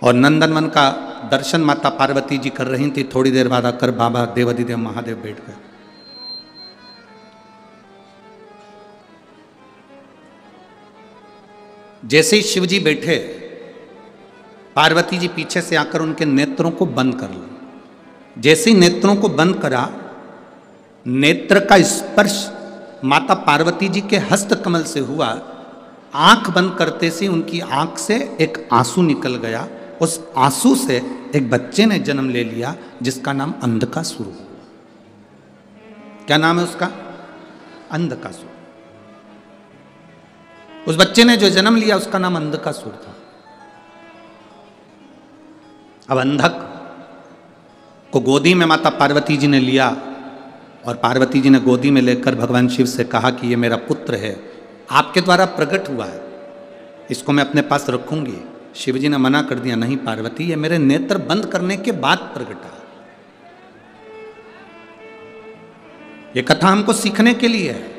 A: और नंदन वन का दर्शन माता पार्वती जी कर रही थी। थोड़ी देर बाद आकर बाबा देवाधिदेव महादेव बैठ गए। जैसे ही शिव जी बैठे, पार्वती जी पीछे से आकर उनके नेत्रों को बंद कर ली। जैसे ही नेत्रों को बंद करा, नेत्र का स्पर्श माता पार्वती जी के हस्त कमल से हुआ। आंख बंद करते से उनकी आंख से एक आंसू निकल गया। उस आंसू से एक बच्चे ने जन्म ले लिया जिसका नाम अंधकासुर। क्या नाम है उसका? अंधकासुर। उस बच्चे ने जो जन्म लिया उसका नाम अंधकासुर था। अब अंधक को गोदी में माता पार्वती जी ने लिया और पार्वती जी ने गोदी में लेकर भगवान शिव से कहा कि ये मेरा पुत्र है, आपके द्वारा प्रकट हुआ है, इसको मैं अपने पास रखूंगी। शिव जी ने मना कर दिया, नहीं पार्वती, ये मेरे नेत्र बंद करने के बाद प्रकटा। ये कथा हमको सीखने के लिए है।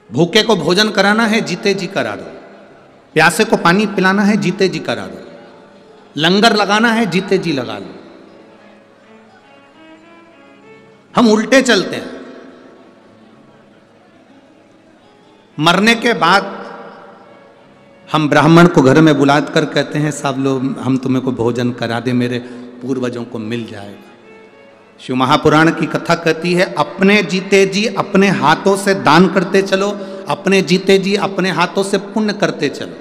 A: भूखे को भोजन कराना है, जीते जी करा दो। प्यासे को पानी पिलाना है, जीते जी करा दो। लंगर लगाना है, जीते जी लगा लो। हम उल्टे चलते हैं। मरने के बाद हम ब्राह्मण को घर में बुलाकर कहते हैं, सब लोग हम तुम्हें को भोजन करा दे, मेरे पूर्वजों को मिल जाएगा। शिव महापुराण की कथा कहती है, अपने जीते जी अपने हाथों से दान करते चलो, अपने जीते जी अपने हाथों से पुण्य करते चलो।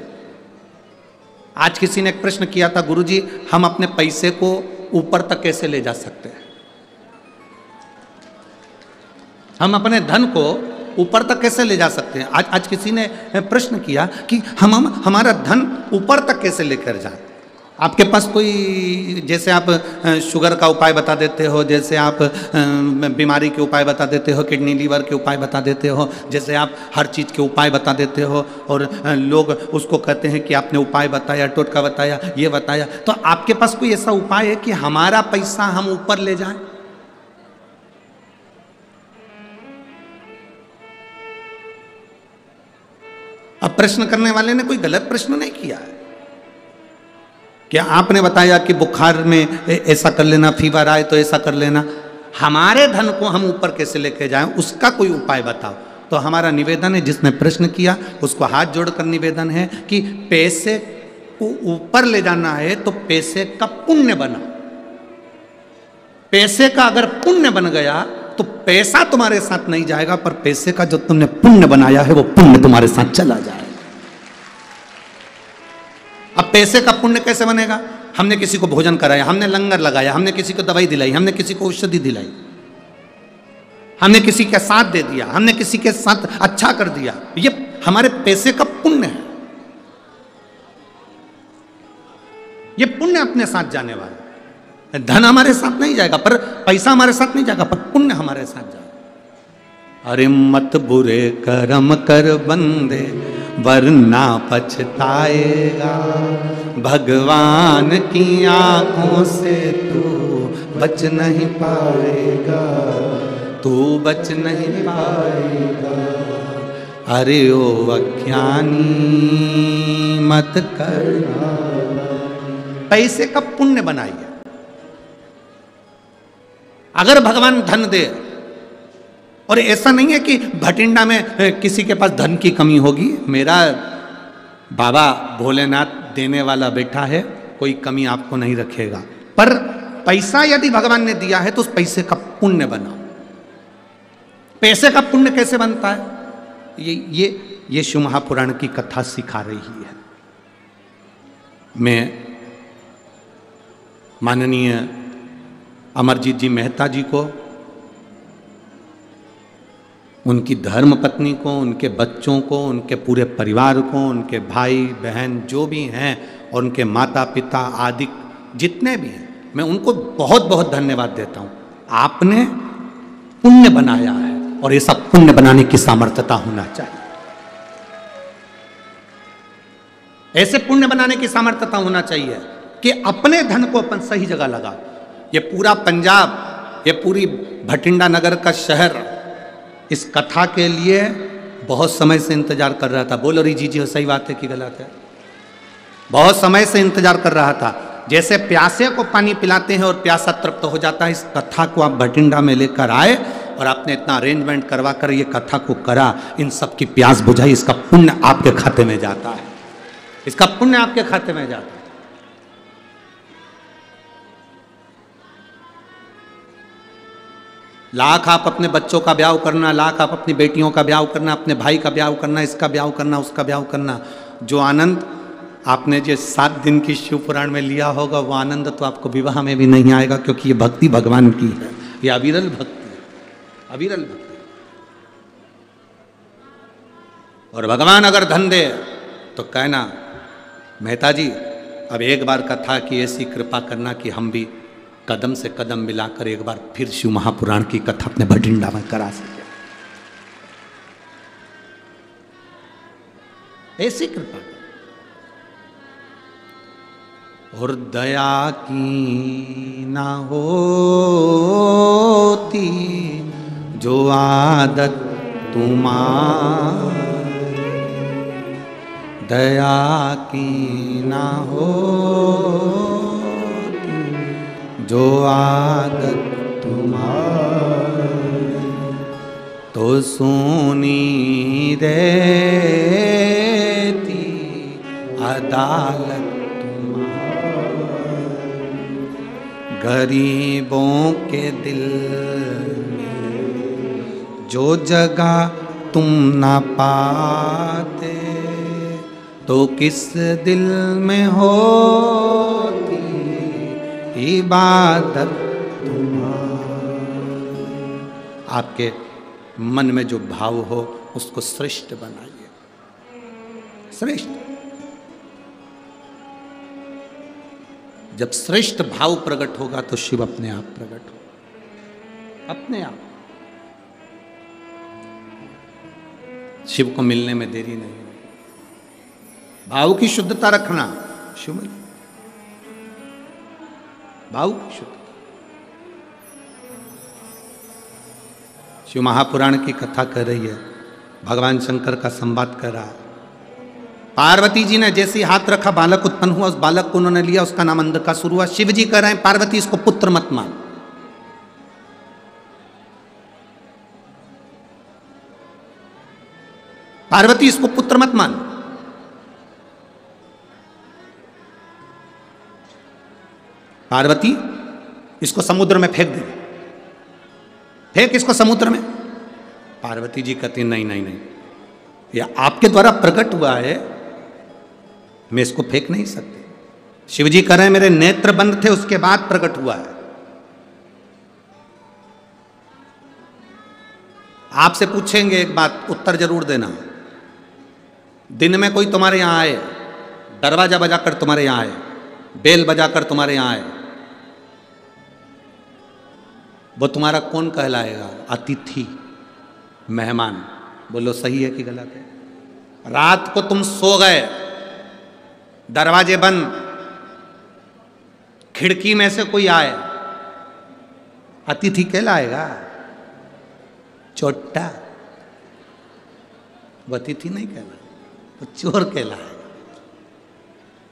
A: आज किसी ने एक प्रश्न किया था, गुरुजी हम अपने पैसे को ऊपर तक कैसे ले जा सकते हैं? हम अपने धन को ऊपर तक कैसे ले जा सकते हैं? आज किसी ने प्रश्न किया कि हम हमारा धन ऊपर तक कैसे लेकर जाए। आपके पास कोई, जैसे आप शुगर का उपाय बता देते हो, जैसे आप बीमारी के उपाय बता देते हो, किडनी लीवर के उपाय बता देते हो, जैसे आप हर चीज़ के उपाय बता देते हो और लोग उसको कहते हैं कि आपने उपाय बताया, टोटका बताया, ये बताया, तो आपके पास कोई ऐसा उपाय है कि हमारा पैसा हम ऊपर ले जाएं? अब प्रश्न करने वाले ने कोई गलत प्रश्न नहीं किया है। क्या आपने बताया कि बुखार में ऐसा कर लेना, फीवर आए तो ऐसा कर लेना, हमारे धन को हम ऊपर कैसे लेके जाएं, उसका कोई उपाय बताओ। तो हमारा निवेदन है, जिसने प्रश्न किया उसको हाथ जोड़कर निवेदन है कि पैसे को ऊपर ले जाना है तो पैसे का पुण्य बना। पैसे का अगर पुण्य बन गया तो पैसा तुम्हारे साथ नहीं जाएगा, पर पैसे का जो तुमने पुण्य बनाया है वो पुण्य तुम्हारे साथ चला जाएगा। अब पैसे का पुण्य कैसे बनेगा? हमने किसी को भोजन कराया, हमने लंगर लगाया, हमने किसी को दवाई दिलाई, हमने किसी को औषधि दिलाई, हमने किसी के साथ दे दिया, हमने किसी के साथ अच्छा कर दिया, ये हमारे पैसे का पुण्य है। ये पुण्य अपने साथ जाने वाला है। धन हमारे साथ नहीं जाएगा, पर पैसा हमारे साथ नहीं जाएगा, पर पुण्य हमारे साथ जाएगा। अरे मत बुरे कर्म कर बंदे वरना पछताएगा, भगवान की आंखों से तू बच नहीं पाएगा, तू बच नहीं पाएगा। अरे ओ अज्ञानी मत करना। पैसे का पुण्य बनाइए। अगर भगवान धन दे, और ऐसा नहीं है कि भटिंडा में किसी के पास धन की कमी होगी, मेरा बाबा भोलेनाथ देने वाला बैठा है, कोई कमी आपको नहीं रखेगा। पर पैसा यदि भगवान ने दिया है तो उस पैसे का पुण्य बनाओ। पैसे का पुण्य कैसे बनता है? ये शिव महापुराण की कथा सिखा रही है। मैं माननीय अमरजीत जी मेहता जी को, उनकी धर्म पत्नी को, उनके बच्चों को, उनके पूरे परिवार को, उनके भाई बहन जो भी हैं और उनके माता पिता आदि जितने भी हैं, मैं उनको बहुत बहुत धन्यवाद देता हूँ। आपने पुण्य बनाया है और ऐसा पुण्य बनाने की सामर्थ्यता होना चाहिए। ऐसे पुण्य बनाने की सामर्थ्यता होना चाहिए कि अपने धन को अपन सही जगह लगा। ये पूरा पंजाब, ये पूरी भटिंडा नगर का शहर इस कथा के लिए बहुत समय से इंतजार कर रहा था। बोलो री जी सही बात है कि गलत है? बहुत समय से इंतजार कर रहा था। जैसे प्यासे को पानी पिलाते हैं और प्यासा तृप्त हो जाता है, इस कथा को आप भटिंडा में लेकर आए और आपने इतना अरेंजमेंट करवा कर ये कथा को करा, इन सब की प्यास बुझाई। इसका पुण्य आपके खाते में जाता है, इसका पुण्य आपके खाते में जाता है। लाख आप अपने बच्चों का ब्याह करना, लाख आप अपनी बेटियों का ब्याह करना, अपने भाई का ब्याह करना, इसका ब्याह करना, उसका ब्याह करना, जो आनंद आपने जो 7 दिन की शिव पुराण में लिया होगा वो आनंद तो आपको विवाह में भी नहीं आएगा, क्योंकि ये भक्ति भगवान की है, ये अविरल भक्ति है, अविरल भक्ति। और भगवान अगर धन दे तो कहना मेहता जी अब एक बार कथा की ऐसी कृपा करना कि हम भी कदम से कदम मिलाकर एक बार फिर शिव महापुराण की कथा अपने भटिंडा में करा सके। ऐसी कृपा और दया की ना होती जो आदत तुम्हारी, दया की ना होती जो आदत तुम्हारी, तो सुनी रहती अदालत तुम्हारी, गरीबों के दिल में जो जगह तुम ना पाते तो किस दिल में होती इबादत तुम्हारी। आपके मन में जो भाव हो उसको श्रेष्ठ बनाइए, श्रेष्ठ। जब श्रेष्ठ भाव प्रकट होगा तो शिव अपने आप प्रकट हो, अपने आप। शिव को मिलने में देरी नहीं है। भाव की शुद्धता रखना, शिव मिल, भाव की शुद्धता। शिव महापुराण की कथा कर रही है, भगवान शंकर का संवाद कर रहा है। पार्वती जी ने जैसे ही हाथ रखा बालक उत्पन्न हुआ, उस बालक को उन्होंने लिया, उसका नाम अंधकासुर हुआ। शिव जी कह रहे हैं पार्वती इसको पुत्र मत मान। पार्वती इसको पुत्र मत मान। पार्वती इसको समुद्र में फेंक दे, फेंक इसको समुद्र में। पार्वती जी कहती नहीं नहीं नहीं, यह आपके द्वारा प्रकट हुआ है, मैं इसको फेंक नहीं सकती। शिवजी कह रहे हैं मेरे नेत्र बंद थे, उसके बाद प्रकट हुआ है। आपसे पूछेंगे एक बात, उत्तर जरूर देना। दिन में कोई तुम्हारे यहां आए, दरवाजा बजाकर तुम्हारे यहां आए, बेल बजाकर तुम्हारे यहां आए, वो तुम्हारा कौन कहलाएगा? अतिथि, मेहमान। बोलो सही है कि गलत है? रात को तुम सो गए, दरवाजे बंद, खिड़की में से कोई आए, अतिथि कहलाएगा? चोट्टा, वो अतिथि नहीं कहलाएगा, वो चोर कहलाएगा।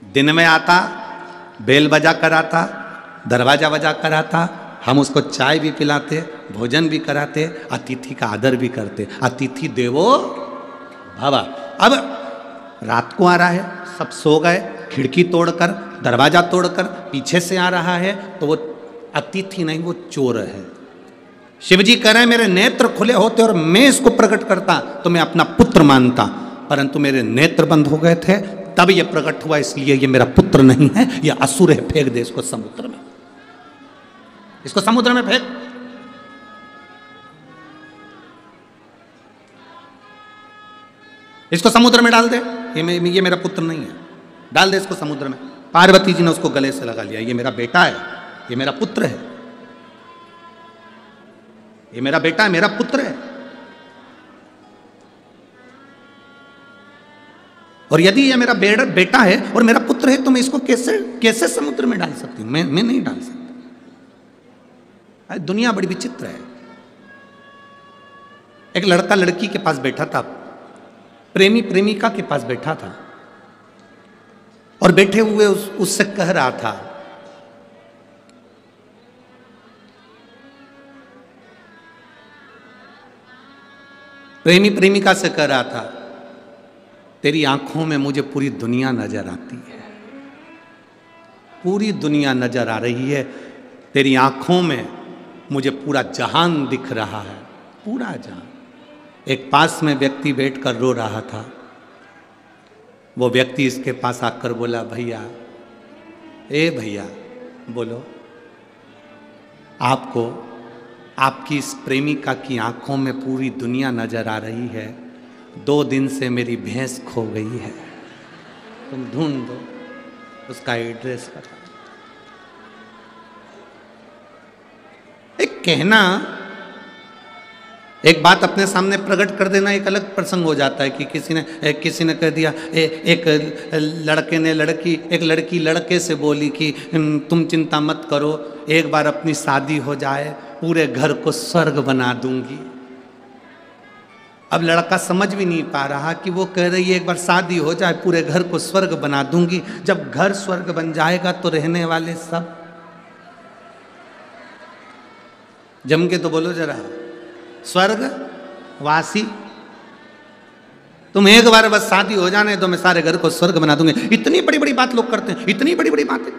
A: दिन में आता, बेल बजा कर आता, दरवाजा बजा कर आता, हम उसको चाय भी पिलाते, भोजन भी कराते, अतिथि का आदर भी करते। अतिथि देवो भव। अब रात को आ रहा है, सब सो गए, खिड़की तोड़कर, दरवाजा तोड़कर पीछे से आ रहा है, तो वो अतिथि नहीं, वो चोर है। शिवजी कह रहे हैं मेरे नेत्र खुले होते और मैं इसको प्रकट करता तो मैं अपना पुत्र मानता, परंतु मेरे नेत्र बंद हो गए थे, तब ये प्रकट हुआ, इसलिए ये मेरा पुत्र नहीं है, ये असुर है। फेंक दे इसको समुद्र में, इसको समुद्र में फेंक। इसको समुद्र में डाल दे, ये मेरा पुत्र नहीं है, डाल दे इसको समुद्र में। पार्वती जी ने उसको गले से लगा लिया, ये मेरा बेटा है, ये मेरा पुत्र है, ये मेरा बेटा है, मेरा पुत्र है। और यदि ये मेरा बेटा है और मेरा पुत्र है तो मैं इसको कैसे समुद्र में डाल सकती हूं? मैं नहीं डाल सकती। दुनिया बड़ी विचित्र है। एक लड़का लड़की के पास बैठा था, प्रेमी प्रेमिका के पास बैठा था, और बैठे हुए उससे कह रहा था, प्रेमी प्रेमिका से कह रहा था, तेरी आंखों में मुझे पूरी दुनिया नजर आती है, पूरी दुनिया नजर आ रही है, तेरी आंखों में मुझे पूरा जहान दिख रहा है, पूरा जहान। एक पास में व्यक्ति बैठकर रो रहा था। वो व्यक्ति इसके पास आकर बोला, भैया, ए भैया, बोलो, आपको आपकी इस प्रेमिका की आंखों में पूरी दुनिया नजर आ रही है, 2 दिन से मेरी भैंस खो गई है, तुम ढूंढ दो, उसका एड्रेस बता। एक कहना, एक बात अपने सामने प्रकट कर देना एक अलग प्रसंग हो जाता है कि किसी ने कह दिया, एक लड़की लड़के से बोली कि तुम चिंता मत करो, एक बार अपनी शादी हो जाए पूरे घर को स्वर्ग बना दूंगी। अब लड़का समझ भी नहीं पा रहा कि वो कह रही है एक बार शादी हो जाए पूरे घर को स्वर्ग बना दूंगी। जब घर स्वर्ग बन जाएगा तो रहने वाले सब, जम के तो बोलो जरा, स्वर्ग वासी। तुम एक बार बस शादी हो जाने तो मैं सारे घर को स्वर्ग बना दूंगी। इतनी बड़ी बड़ी बात लोग करते हैं, इतनी बड़ी बड़ी बातें।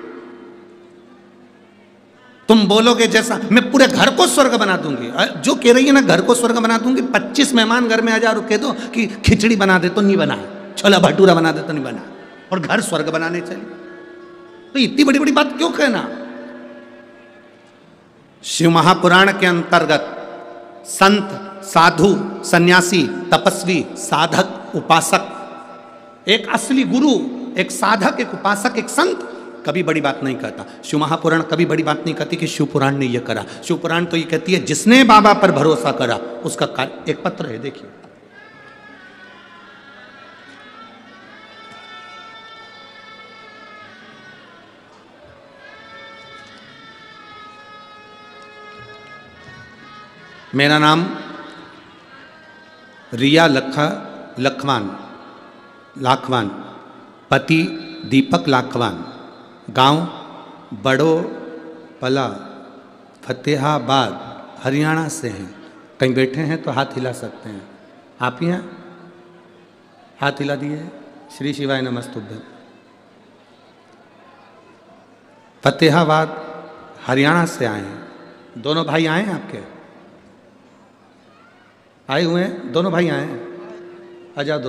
A: तुम बोलोगे जैसा, मैं पूरे घर को स्वर्ग बना दूंगी। जो कह रही है ना घर को स्वर्ग बना दूंगी, 25 मेहमान घर में आ जा और कह दो कि खिचड़ी बना दे तो नहीं बना, छोला भटूरा बना दे तो नहीं बना, और घर स्वर्ग बनाने चले। तो इतनी बड़ी बड़ी बात क्यों कहना। शिव महापुराण के अंतर्गत संत, साधु, सन्यासी, तपस्वी, साधक, उपासक, एक असली गुरु, एक साधक, एक उपासक, एक संत कभी बड़ी बात नहीं कहता। शिव महापुराण कभी बड़ी बात नहीं कहती कि शिव पुराण ने यह करा। शिव पुराण तो ये कहती है जिसने बाबा पर भरोसा करा उसका कार्य। एक पत्र है, देखिए। मेरा नाम रिया लाखवान, पति दीपक लाखवान, गांव बड़ो पला, फतेहाबाद, हरियाणा से हैं। कहीं बैठे हैं तो हाथ हिला सकते हैं। आप ही हैं? हाथ हिला दिए। श्री शिवाय नमस्तुभ्यं। फतेहाबाद हरियाणा से आए हैं। दोनों भाई आए हैं आपके? आए हुए हैं? दोनों भाई आए हैं? आ जाओ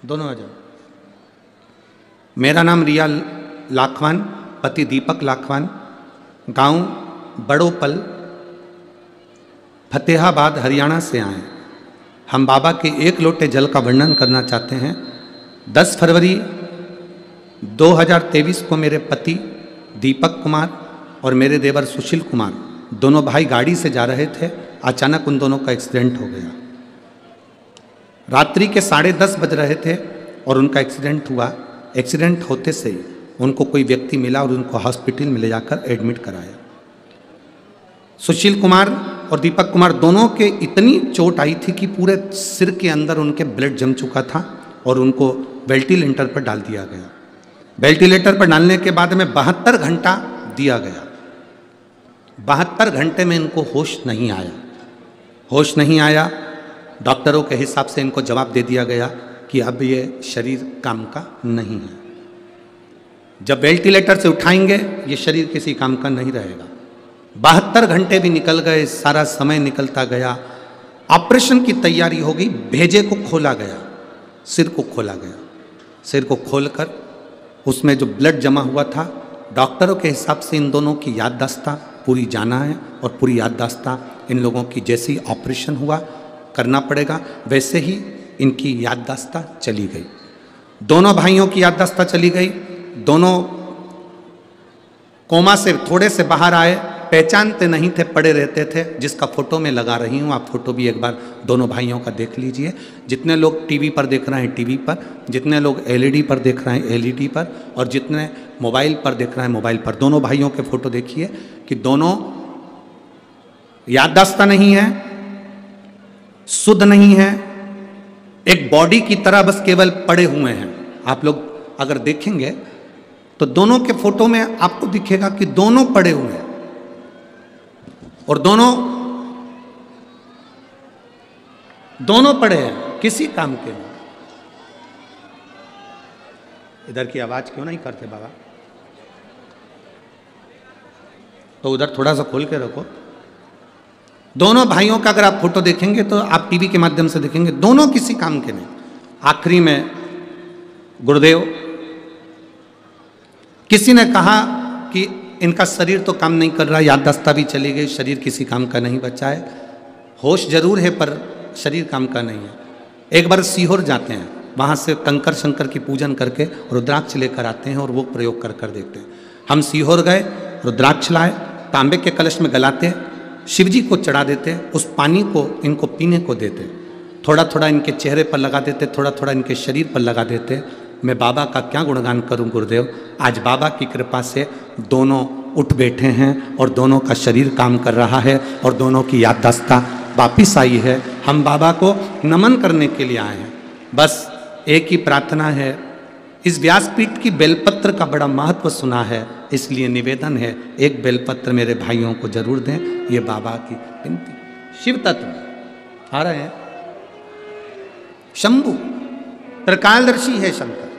A: दोनों आ जाओ। मेरा नाम रिया लाखवान, पति दीपक लाखवान, गांव बड़ोपल, फतेहाबाद, हरियाणा से आए। हम बाबा के एक लोटे जल का वर्णन करना चाहते हैं। 10 फरवरी 2023 को मेरे पति दीपक कुमार और मेरे देवर सुशील कुमार, दोनों भाई गाड़ी से जा रहे थे। अचानक उन दोनों का एक्सीडेंट हो गया। रात्रि के 10:30 बज रहे थे और उनका एक्सीडेंट हुआ। एक्सीडेंट होते से ही उनको कोई व्यक्ति मिला और उनको हॉस्पिटल में ले जाकर एडमिट कराया। सुशील कुमार और दीपक कुमार दोनों के इतनी चोट आई थी कि पूरे सिर के अंदर उनके ब्लड जम चुका था और उनको वेंटिलेटर पर डाल दिया गया। वेंटिलेटर पर डालने के बाद में 72 घंटा दिया गया। 72 घंटे में इनको होश नहीं आया। डॉक्टरों के हिसाब से इनको जवाब दे दिया गया कि अब ये शरीर काम का नहीं है। जब वेंटिलेटर से उठाएंगे ये शरीर किसी काम का नहीं रहेगा। 72 घंटे भी निकल गए, सारा समय निकलता गया। ऑपरेशन की तैयारी हो गई। भेजे को खोला गया, सिर को खोला गया। सिर को खोलकर उसमें जो ब्लड जमा हुआ था, डॉक्टरों के हिसाब से इन दोनों की याददाश्त पूरी जाना है और पूरी याददाश्त इन लोगों की जैसे ही ऑपरेशन हुआ करना पड़ेगा वैसे ही इनकी याददाश्त चली गई। दोनों भाइयों की याददाश्त चली गई। दोनों कोमा से थोड़े से बाहर आए, पहचानते नहीं थे, पड़े रहते थे। जिसका फोटो मैं लगा रही हूँ, आप फोटो भी एक बार दोनों भाइयों का देख लीजिए। जितने लोग टीवी पर देख रहे हैं टीवी पर, जितने लोग एलईडी पर देख रहे हैं एलईडी पर, और जितने मोबाइल पर देख रहे हैं मोबाइल पर, दोनों भाइयों के फोटो देखिए कि दोनों याददाश्त नहीं है, शुद्ध नहीं है, एक बॉडी की तरह बस केवल पड़े हुए हैं। आप लोग अगर देखेंगे तो दोनों के फोटो में आपको दिखेगा कि दोनों पड़े हुए हैं और दोनों पड़े हैं, किसी काम के नहीं। इधर की आवाज क्यों नहीं करते बाबा? तो उधर थोड़ा सा खोल के रखो। दोनों भाइयों का अगर आप फोटो देखेंगे तो आप टीवी के माध्यम से देखेंगे, दोनों किसी काम के नहीं। आखिरी में गुरुदेव, किसी ने कहा कि इनका शरीर तो काम नहीं कर रहा, याददाश्त भी चली गई, शरीर किसी काम का नहीं बचा है, होश जरूर है पर शरीर काम का नहीं है। एक बार सीहोर जाते हैं, वहाँ से कंकर शंकर की पूजन करके रुद्राक्ष लेकर आते हैं और वो प्रयोग कर देखते हैं। हम सीहोर गए, रुद्राक्ष लाए, तांबे के कलश में गलाते, शिव जी को चढ़ा देते, उस पानी को इनको पीने को देते, थोड़ा थोड़ा इनके चेहरे पर लगा देते, थोड़ा थोड़ा इनके शरीर पर लगा देते। मैं बाबा का क्या गुणगान करूं गुरुदेव। आज बाबा की कृपा से दोनों उठ बैठे हैं और दोनों का शरीर काम कर रहा है और दोनों की याददाश्त वापिस आई है। हम बाबा को नमन करने के लिए आए हैं। बस एक ही प्रार्थना है, इस व्यासपीठ की बेलपत्र का बड़ा महत्व सुना है, इसलिए निवेदन है एक बेलपत्र मेरे भाइयों को जरूर दें। ये बाबा की विनती। शिव तत्व आ रहे हैं, शंभु त्रिकालदर्शी है शंकर,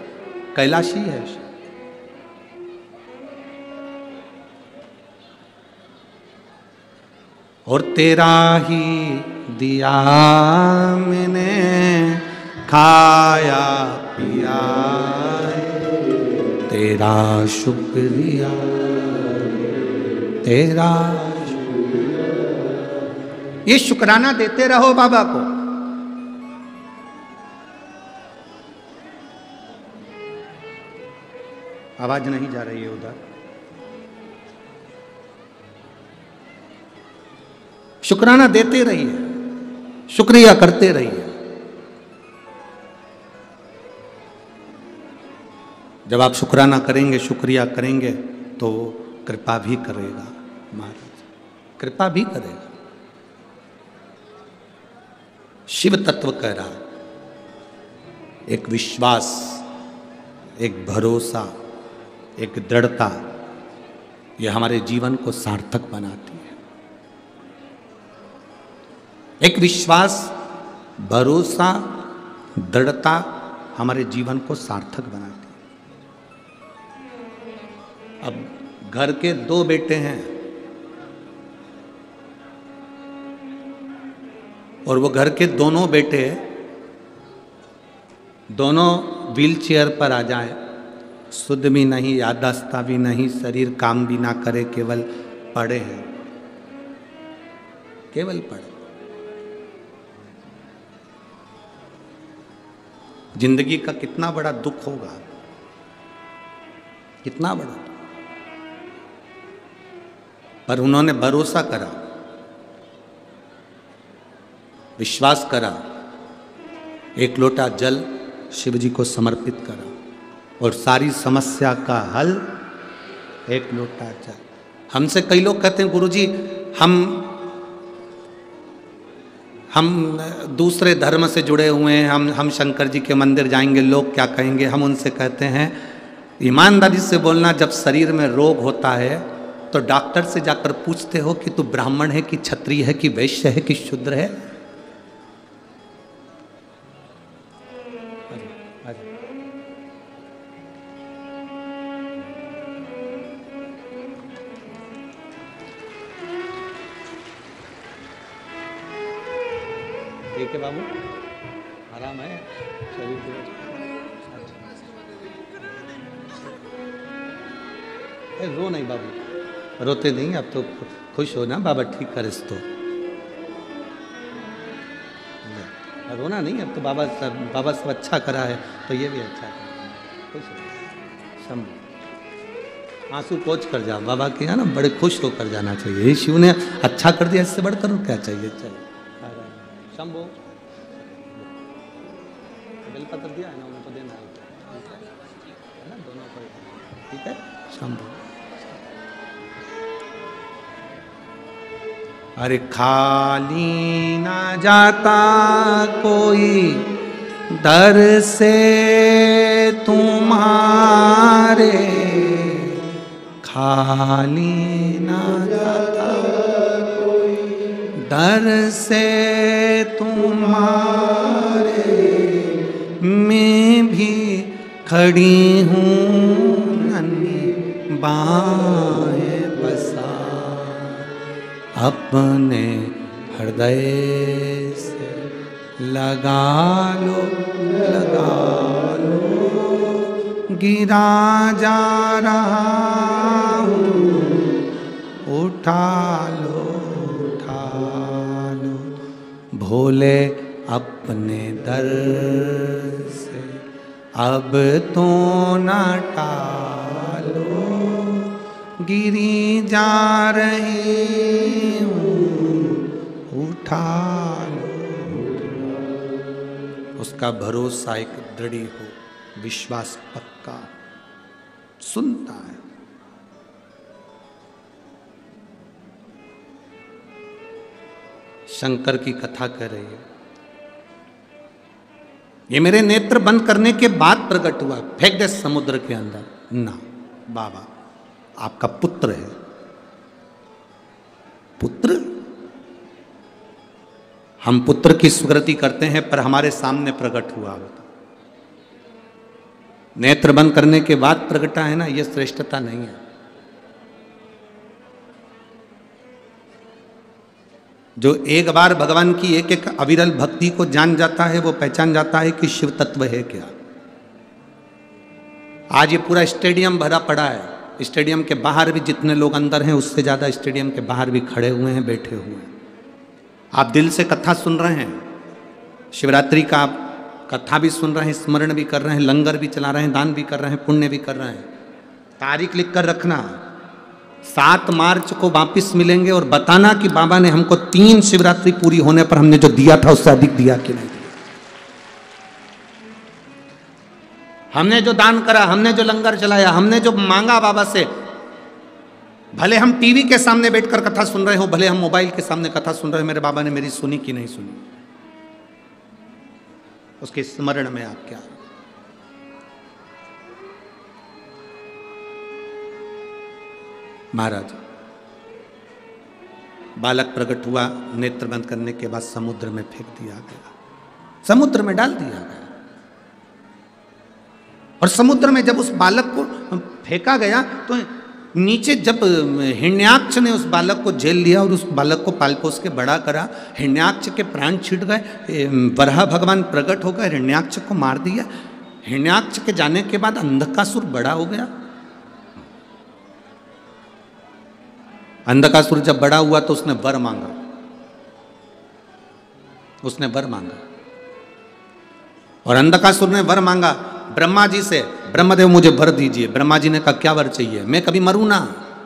A: कैलाशी है। और तेरा ही दिया मैंने खाया पिया तेरा शुक्रिया तेरा शुक्रिया। ये शुक्राना देते रहो बाबा को। आवाज नहीं जा रही है उधर। शुक्राना देते रहिए, शुक्रिया करते रहिए। जब आप शुक्राना करेंगे, शुक्रिया करेंगे तो कृपा भी करेगा महाराज, कृपा भी करेगा। शिव तत्व कह रहा, एक विश्वास, एक भरोसा, एक दृढ़ता, यह हमारे जीवन को सार्थक बनाती है। एक विश्वास, भरोसा, दृढ़ता हमारे जीवन को सार्थक बनाती है। अब घर के 2 बेटे हैं और वो घर के दोनों बेटे दोनों व्हील चेयर पर आ जाए, शुद्ध भी नहीं, याददाश्त भी नहीं, शरीर काम भी ना करे, केवल पड़े हैं, केवल पड़े। जिंदगी का कितना बड़ा दुख होगा, कितना बड़ा। पर उन्होंने भरोसा करा, विश्वास करा, एक लोटा जल शिव जी को समर्पित करा और सारी समस्या का हल एक लोटा जल। हमसे कई लोग कहते हैं गुरुजी हम दूसरे धर्म से जुड़े हुए हैं, हम शंकर जी के मंदिर जाएंगे, लोग क्या कहेंगे। हम उनसे कहते हैं ईमानदारी से बोलना, जब शरीर में रोग होता है तो डॉक्टर से जाकर पूछते हो कि तू ब्राह्मण है कि क्षत्रिय है कि वैश्य है कि शूद्र है। ठीक है बाबू, आराम है शरीर को। रो नहीं बाबू, रोते नहीं, अब तो खुश हो ना, बाबा ठीक करे तो। रोना नहीं, अब तो बाबा सब अच्छा करा है तो ये भी अच्छा करा। खुश हो, शंभू, आंसू पोंछ कर जाओ बाबा के यहाँ ना, बड़े खुश होकर जाना चाहिए। शिव ने अच्छा कर दिया, इससे बढ़कर क्या चाहिए। चलो शंभू, बेलपत्र दिया है ना, उनको देना है ना, दोनों को, ठीक है शंभू। अरे खाली ना जाता कोई दर से तुम्हारे, खाली ना जाता कोई दर से तुम्हारे, मैं भी खड़ी हूँ नन्ही बाहें बसा, अपने हृदय से लगा लो, गिरा जा रहा हूँ, उठा लो, भोले अपने दर से अब तो न टालो, गिरी जा रही हूँ, उठा लो। उसका भरोसा एक दृढ़ हो, विश्वास पक्का, सुनता है। शंकर की कथा कर रही है, ये मेरे नेत्र बंद करने के बाद प्रकट हुआ, फेंक दे समुद्र के अंदर। ना बाबा, आपका पुत्र है। पुत्र, हम पुत्र की स्वीकृति करते हैं पर हमारे सामने प्रकट हुआ होता। नेत्र बंद करने के बाद प्रकटा है ना, यह श्रेष्ठता नहीं है। जो एक बार भगवान की एक एक अविरल भक्ति को जान जाता है वो पहचान जाता है कि शिव तत्व है क्या। आज ये पूरा स्टेडियम भरा पड़ा है, स्टेडियम के बाहर भी जितने लोग अंदर हैं उससे ज़्यादा स्टेडियम के बाहर भी खड़े हुए हैं, बैठे हुए हैं। आप दिल से कथा सुन रहे हैं, शिवरात्रि का आप कथा भी सुन रहे हैं, स्मरण भी कर रहे हैं, लंगर भी चला रहे हैं, दान भी कर रहे हैं, पुण्य भी कर रहे हैं। तारीख लिख कर रखना, 7 मार्च को वापिस मिलेंगे और बताना कि बाबा ने हमको 3 शिवरात्रि पूरी होने पर हमने जो दिया था उससे अधिक दिया कि नहीं दिया। हमने जो दान करा, हमने जो लंगर चलाया, हमने जो मांगा बाबा से, भले हम टीवी के सामने बैठकर कथा सुन रहे हो, भले हम मोबाइल के सामने कथा सुन रहे हो, मेरे बाबा ने मेरी सुनी कि नहीं सुनी, उसके स्मरण में आप क्या। महाराज बालक प्रकट हुआ, नेत्र बंद करने के बाद समुद्र में फेंक दिया गया, समुद्र में डाल दिया गया। और समुद्र में जब उस बालक को फेंका गया तो नीचे जब हिरण्याक्ष ने उस बालक को झेल लिया और उस बालक को पाल पोस के बड़ा करा, हिरण्याक्ष के प्राण छिड़ गए, वराह भगवान प्रकट हो गए, हिरण्याक्ष को मार दिया। हिरण्याक्ष के जाने के बाद अंधकासुर बड़ा हो गया। अंधकासुर जब बड़ा हुआ तो उसने वर मांगा, उसने वर मांगा। और अंधकासुर ने वर मांगा ब्रह्मा जी से, ब्रह्मदेव मुझे वर दीजिए। ब्रह्मा जी ने कहा क्या वर चाहिए, मैं कभी मरूं ना।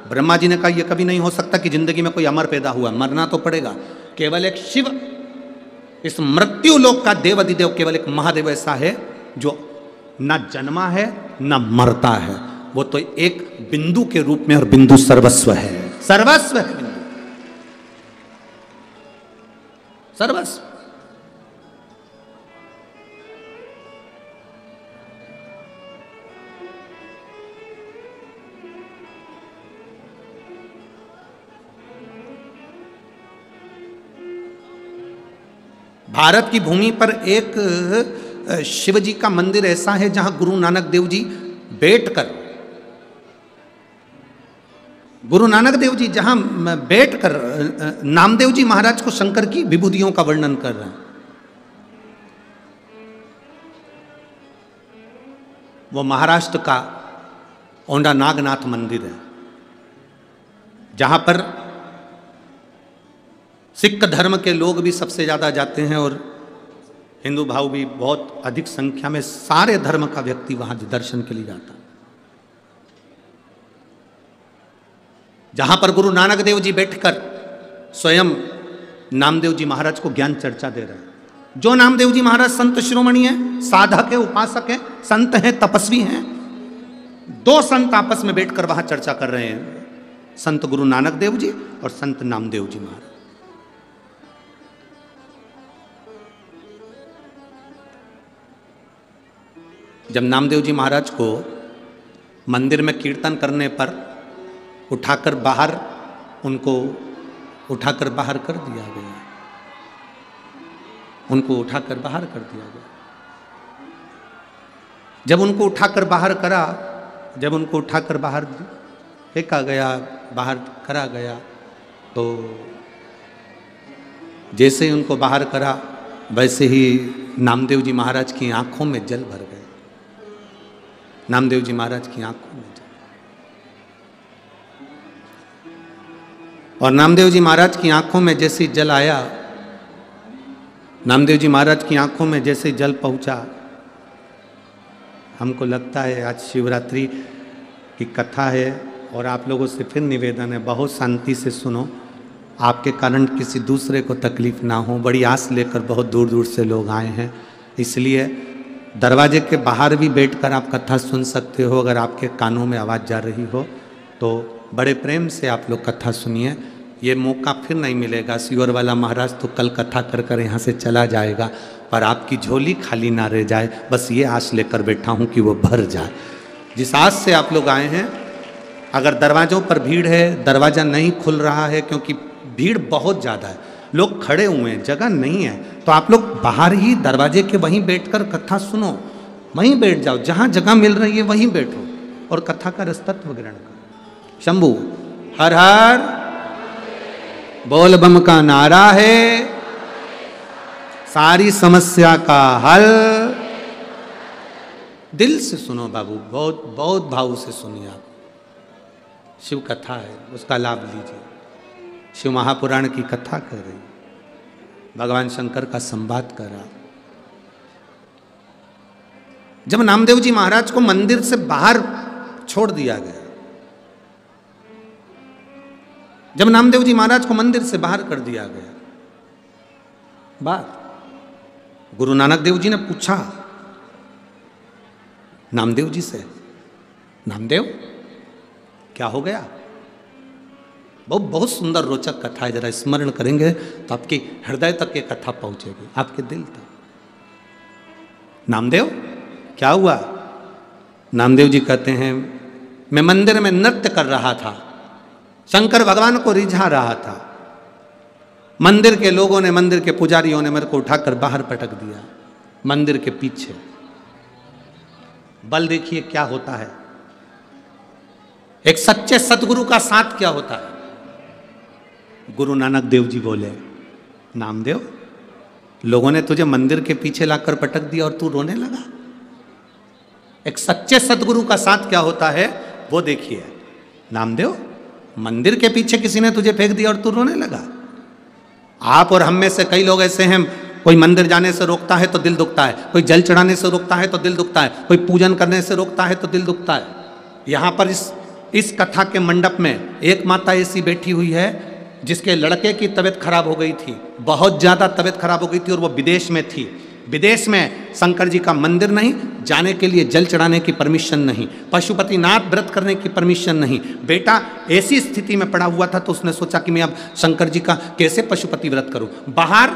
A: ब्रह्मा जी ने कहा यह कभी नहीं हो सकता कि जिंदगी में कोई अमर पैदा हुआ, मरना तो पड़ेगा। केवल एक शिव, इस मृत्यु लोक का देव अधिदेव, केवल एक महादेव ऐसा है जो ना जन्मा है ना मरता है। वो तो एक बिंदु के रूप में, और बिंदु सर्वस्व है, सर्वस्व है बिंदु, सर्वस्व। भारत की भूमि पर एक शिव जी का मंदिर ऐसा है जहां गुरु नानक देव जी बैठकर, गुरु नानक देव जी जहां बैठकर नामदेव जी महाराज को शंकर की विभूतियों का वर्णन कर रहे हैं। वो महाराष्ट्र का औंडा नागनाथ मंदिर है जहां पर सिख धर्म के लोग भी सबसे ज़्यादा जाते हैं और हिंदू भाव भी बहुत अधिक संख्या में, सारे धर्म का व्यक्ति वहाँ दर्शन के लिए जाता है। जहाँ पर गुरु नानक देव जी बैठकर स्वयं नामदेव जी महाराज को ज्ञान चर्चा दे रहे हैं। जो नामदेव जी महाराज संत शिरोमणि हैं, साधक है, उपासक है, संत हैं, तपस्वी हैं। 2 संत आपस में बैठकर वहाँ चर्चा कर रहे हैं, संत गुरु नानक देव जी और संत नामदेव जी महाराज। जब नामदेव जी महाराज को मंदिर में कीर्तन करने पर उठाकर बाहर, उनको उठाकर बाहर कर दिया गया, उनको उठाकर बाहर कर दिया गया। जब उनको उठाकर बाहर करा, जब उनको उठाकर बाहर फेंका गया, बाहर करा गया, तो जैसे ही उनको बाहर करा वैसे ही नामदेव जी महाराज की आंखों में जल भर गए। नामदेव जी महाराज की आंखों में जल, और नामदेव जी महाराज की आंखों में जैसे जल आया, नामदेव जी महाराज की आंखों में जैसे जल पहुंचा, हमको लगता है आज शिवरात्रि की कथा है और आप लोगों से फिर निवेदन है, बहुत शांति से सुनो। आपके कारण किसी दूसरे को तकलीफ ना हो, बड़ी आस लेकर बहुत दूर दूर से लोग आए हैं, इसलिए दरवाजे के बाहर भी बैठकर आप कथा सुन सकते हो। अगर आपके कानों में आवाज़ जा रही हो तो बड़े प्रेम से आप लोग कथा सुनिए। ये मौका फिर नहीं मिलेगा। सीवर वाला महाराज तो कल कथा कर कर यहाँ से चला जाएगा, पर आपकी झोली खाली ना रह जाए, बस ये आस लेकर बैठा हूँ कि वो भर जाए। जिस आस से आप लोग आए हैं, अगर दरवाज़ों पर भीड़ है, दरवाज़ा नहीं खुल रहा है क्योंकि भीड़ बहुत ज़्यादा है, लोग खड़े हुए हैं, जगह नहीं है, तो आप लोग बाहर ही दरवाजे के वहीं बैठकर कथा सुनो, वहीं बैठ जाओ, जहाँ जगह मिल रही है वहीं बैठो और कथा का रसतत्व ग्रहण करो। शंभु हर हर बोल बम का नारा है, सारी समस्या का हल। दिल से सुनो बाबू, बहुत बहुत भाव से सुनिए आप। शिव कथा है, उसका लाभ लीजिए। शिव महापुराण की कथा कर रही, भगवान शंकर का संवाद कर रहा। जब नामदेव जी महाराज को मंदिर से बाहर छोड़ दिया गया, जब नामदेव जी महाराज को मंदिर से बाहर कर दिया गया, बात गुरु नानक देव जी ने पूछा नामदेव जी से, नामदेव क्या हो गया? बहुत बहुत सुंदर रोचक कथा है, जरा स्मरण करेंगे तो आपके हृदय तक ये कथा पहुंचेगी, आपके दिल तक। नामदेव क्या हुआ? नामदेव जी कहते हैं मैं मंदिर में नृत्य कर रहा था, शंकर भगवान को रिझा रहा था। मंदिर के लोगों ने, मंदिर के पुजारियों ने मेरे को उठाकर बाहर पटक दिया मंदिर के पीछे। बल देखिए क्या होता है, एक सच्चे सतगुरु का साथ क्या होता है। गुरु नानक देव जी बोले, नामदेव लोगों ने तुझे मंदिर के पीछे लाकर पटक दिया और तू रोने लगा। एक सच्चे सतगुरु का साथ क्या होता है वो देखिए। नामदेव मंदिर के पीछे किसी ने तुझे फेंक दिया और तू रोने लगा। आप और हम में से कई लोग ऐसे हैं, कोई मंदिर जाने से रोकता है तो दिल दुखता है, कोई जल चढ़ाने से रोकता है तो दिल दुखता है, कोई पूजन करने से रोकता है तो दिल दुखता है। यहाँ पर इस कथा के मंडप में एक माता ऐसी बैठी हुई है जिसके लड़के की तबीयत खराब हो गई थी, बहुत ज़्यादा तबीयत खराब हो गई थी और वो विदेश में थी। विदेश में शंकर जी का मंदिर नहीं, जाने के लिए जल चढ़ाने की परमिशन नहीं, पशुपतिनाथ व्रत करने की परमिशन नहीं। बेटा ऐसी स्थिति में पड़ा हुआ था तो उसने सोचा कि मैं अब शंकर जी का कैसे पशुपति व्रत करूं। बाहर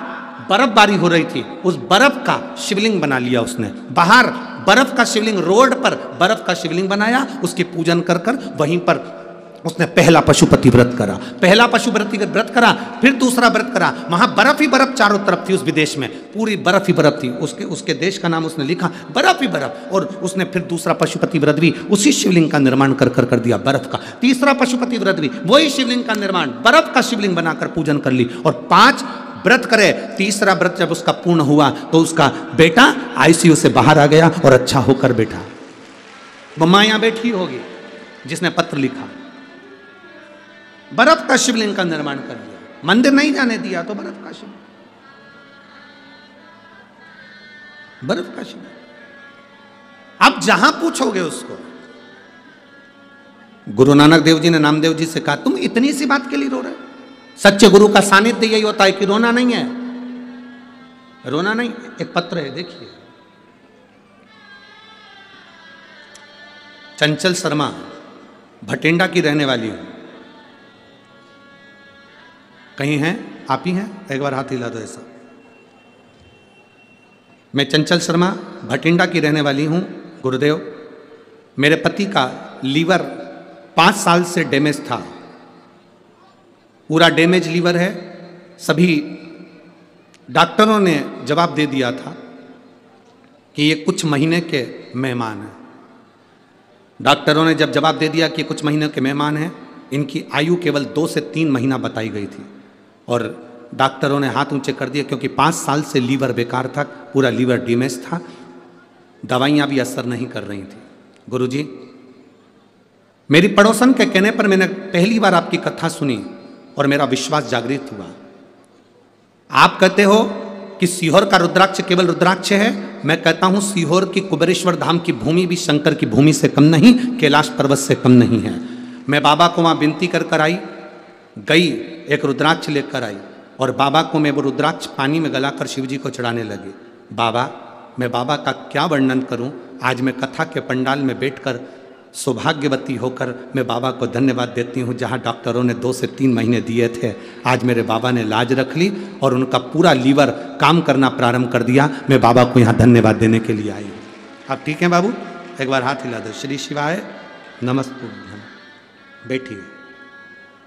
A: बर्फबारी हो रही थी, उस बर्फ का शिवलिंग बना लिया उसने। बाहर बर्फ का शिवलिंग, रोड पर बर्फ का शिवलिंग बनाया, उसकी पूजन कर कर वहीं पर उसने पहला पशुपति व्रत करा। पहला पशुपति व्रत करा, फिर दूसरा व्रत करा। वहां बर्फ ही बर्फ चारों तरफ थी, उस विदेश में पूरी बर्फ ही बर्फ थी। उसके देश का नाम उसने लिखा बर्फ ही बर्फ। और उसने फिर दूसरा पशुपति व्रत भी उसी शिवलिंग का निर्माण कर दिया बर्फ का। तीसरा पशुपति व्रत भी वही शिवलिंग का निर्माण, बर्फ का शिवलिंग बनाकर पूजन कर ली। और 5 व्रत करे। तीसरा व्रत जब उसका पूर्ण हुआ तो उसका बेटा आईसीयू से बाहर आ गया और अच्छा होकर बैठा। वो मां यहां बैठी होगी जिसने पत्र लिखा, बर्फ का शिवलिंग का निर्माण कर दिया, मंदिर नहीं जाने दिया तो बर्फ का शिवलिंग, बर्फ का शिवलिंग। अब जहां पूछोगे उसको, गुरु नानक देव जी ने नामदेव जी से कहा तुम इतनी सी बात के लिए रो रहे हो? सच्चे गुरु का सानिध्य यही होता है कि रोना नहीं है, रोना नहीं। एक पत्र है देखिए, चंचल शर्मा, भटिंडा की रहने वाली हूं। कहीं हैं? आप ही हैं? एक बार हाथ हिला दो ऐसा। मैं चंचल शर्मा भटिंडा की रहने वाली हूं। गुरुदेव, मेरे पति का लीवर 5 साल से डैमेज था, पूरा डैमेज लीवर है। सभी डॉक्टरों ने जवाब दे दिया था कि ये कुछ महीने के मेहमान हैं। डॉक्टरों ने जब जवाब दे दिया कि कुछ महीने के मेहमान हैं, इनकी आयु केवल 2 से 3 महीना बताई गई थी। और डॉक्टरों ने हाथ ऊंचे कर दिए क्योंकि 5 साल से लीवर बेकार था, पूरा लीवर डैमेज था, दवाइयाँ भी असर नहीं कर रही थी। गुरुजी, मेरी पड़ोसन के कहने पर मैंने पहली बार आपकी कथा सुनी और मेरा विश्वास जागृत हुआ। आप कहते हो कि सीहोर का रुद्राक्ष केवल रुद्राक्ष है, मैं कहता हूं सीहोर की कुबेरेश्वर धाम की भूमि भी शंकर की भूमि से कम नहीं, कैलाश पर्वत से कम नहीं है। मैं बाबा को वहां विनती कर आई, गई, एक रुद्राक्ष लेकर आई और बाबा को मैं वो रुद्राक्ष पानी में गलाकर शिव जी को चढ़ाने लगी। बाबा, मैं बाबा का क्या वर्णन करूं। आज मैं कथा के पंडाल में बैठकर सौभाग्यवती होकर मैं बाबा को धन्यवाद देती हूँ। जहाँ डॉक्टरों ने 2 से 3 महीने दिए थे, आज मेरे बाबा ने लाज रख ली और उनका पूरा लीवर काम करना प्रारंभ कर दिया। मैं बाबा को यहाँ धन्यवाद देने के लिए आई हूँ। आप ठीक हैं बाबू? एक बार हाथ हिला दो। श्री शिवाय नमस्तुभ्यम। बैठिए।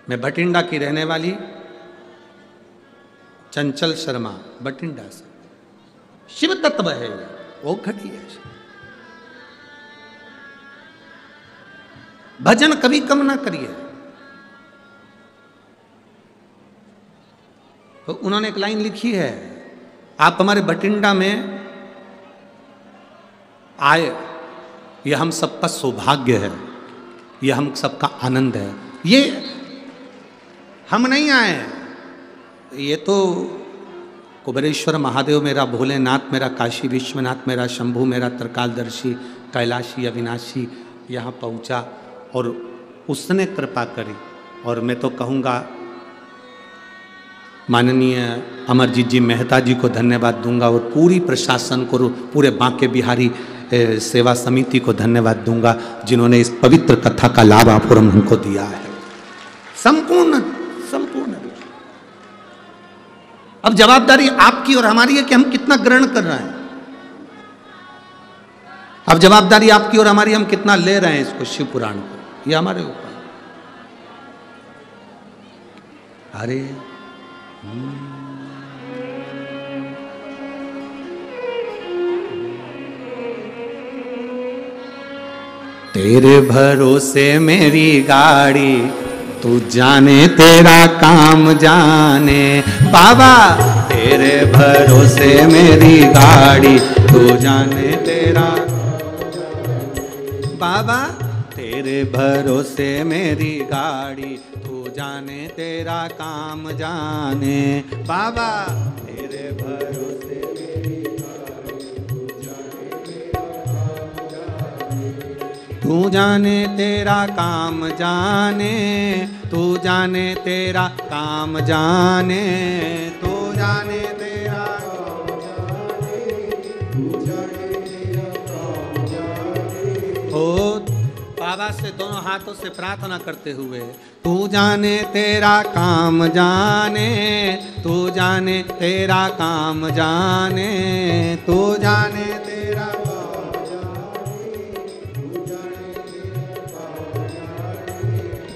A: मैं भटिंडा की रहने वाली चंचल शर्मा, भटिंडा से। शिव तत्व है वो, घटी है। भजन कभी कम ना करिए। तो उन्होंने एक लाइन लिखी है, आप हमारे बठिंडा में आए, यह हम सबका सौभाग्य है, यह हम सबका आनंद है। ये हम नहीं आए, ये तो कुबेरेश्वर महादेव मेरा, भोलेनाथ मेरा, काशी विश्वनाथ मेरा, शंभू मेरा, त्रिकालदर्शी, कैलाशी, अविनाशी यहाँ पहुँचा और उसने कृपा करी। और मैं तो कहूँगा माननीय अमरजीत जी मेहता जी को धन्यवाद दूंगा और पूरी प्रशासन को, पूरे बांके बिहारी सेवा समिति को धन्यवाद दूंगा जिन्होंने इस पवित्र कथा का लाभ आप और हमको दिया है। संपूर्ण संपूर्ण अब जवाबदारी आपकी और हमारी है कि हम कितना ग्रहण कर रहे हैं। अब जवाबदारी आपकी और हमारी, हम कितना ले रहे हैं इसको, शिव पुराण को, ये हमारे ऊपर। अरे तेरे भरोसे मेरी गाड़ी, तू जाने तेरा काम जाने। बाबा तेरे भरोसे मेरी गाड़ी, तू जाने तेरा, बाबा तेरे भरोसे मेरी गाड़ी, तू जाने तेरा काम जाने। बाबा तेरे भरोसे मेरी गाड़ी, तू जाने तेरा काम जाने, तू जाने तेरा काम जाने, तू जाने तेरा काम जाने, तू जाने तेरा काम जाने। ओ बाबा से दोनों हाथों से प्रार्थना करते हुए, तू जाने तेरा काम जाने, तू जाने तेरा काम जाने, तू जाने तेरा काम जाने, तू जाने तेरा काम जाने।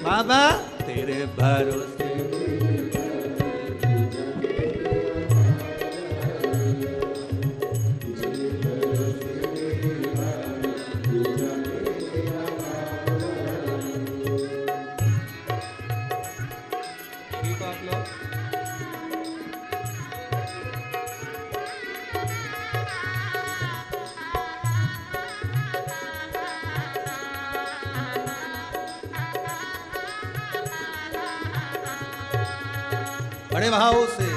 A: बाबा तेरे भरोसे बड़े भाव से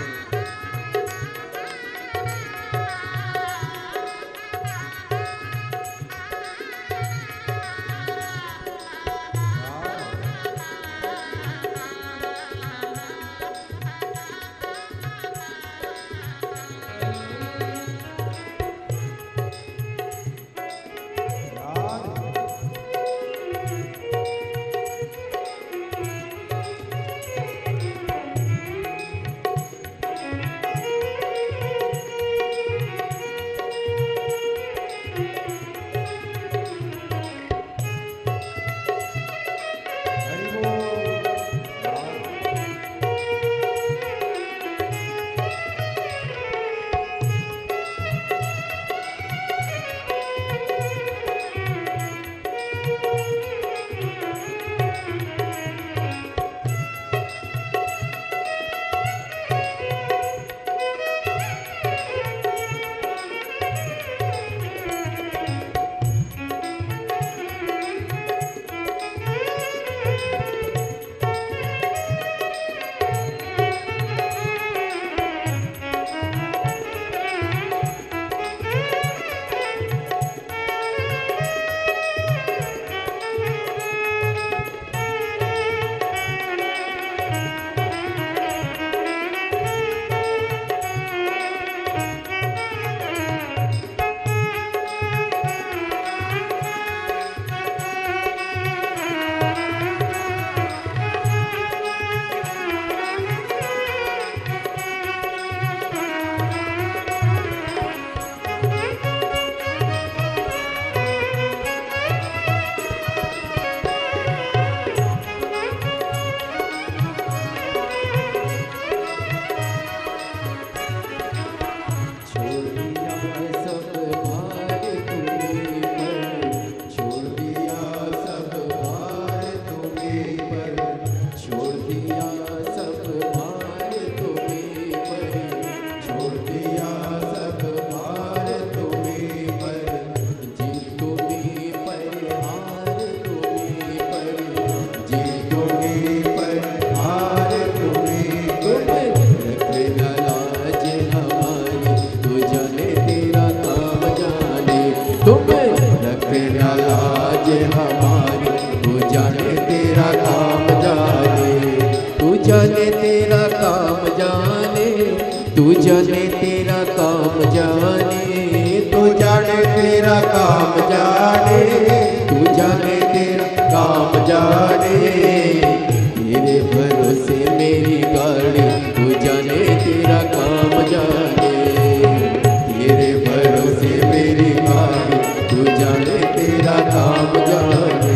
B: लाज हमारी, तू जाने तेरा काम जाने, तू जाने तेरा काम जाने, तू जाने तेरा काम जाने, तू जाने तेरा काम जाने, तू जाने तेरा काम जाने। तेरे भरोसे मेरी गाड़ी, तू जाने तेरा काम जाने, तेरे भरोसे मेरी गाड़ी, तू जाने तेरा काम जाने।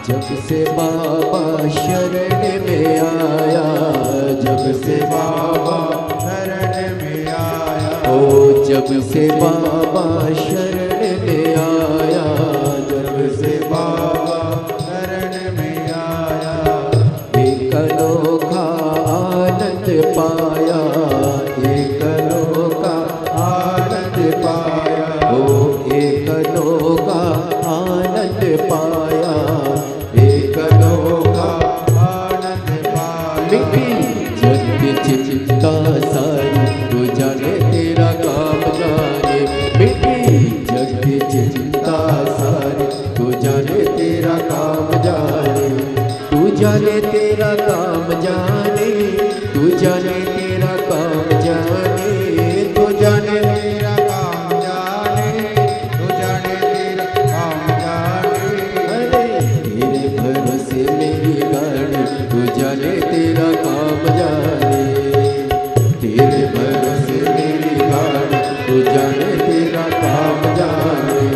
B: जब से बाबा शरण में आया, जब से बाबा शरण में आया, ओ जब से बाबा शरण में आया, जब से बाबा शरण में आया, एक अनोखा आनंद पाया, एक अनोखा आनंद पाया, ओ एक अनोखा आनंद पाया, एक अनोखा आनंद पाया। जग चिंता सारी, तू जाने तेरा काम जाने, मिट्टी जग चिंता सारी, तू जाने तेरा काम जाने, तू जाने तेरा काम जाने, तू जाने तेरा काम जाने, तू जाने तेरा काम जाने, तू जाने तेरा काम जाने। तेरे भरोसे मेरी गाड़ी, तू जाने तेरा काम जाने, तेरे भरोसे मेरी गाड़ी, तू जाने तेरा काम जाने।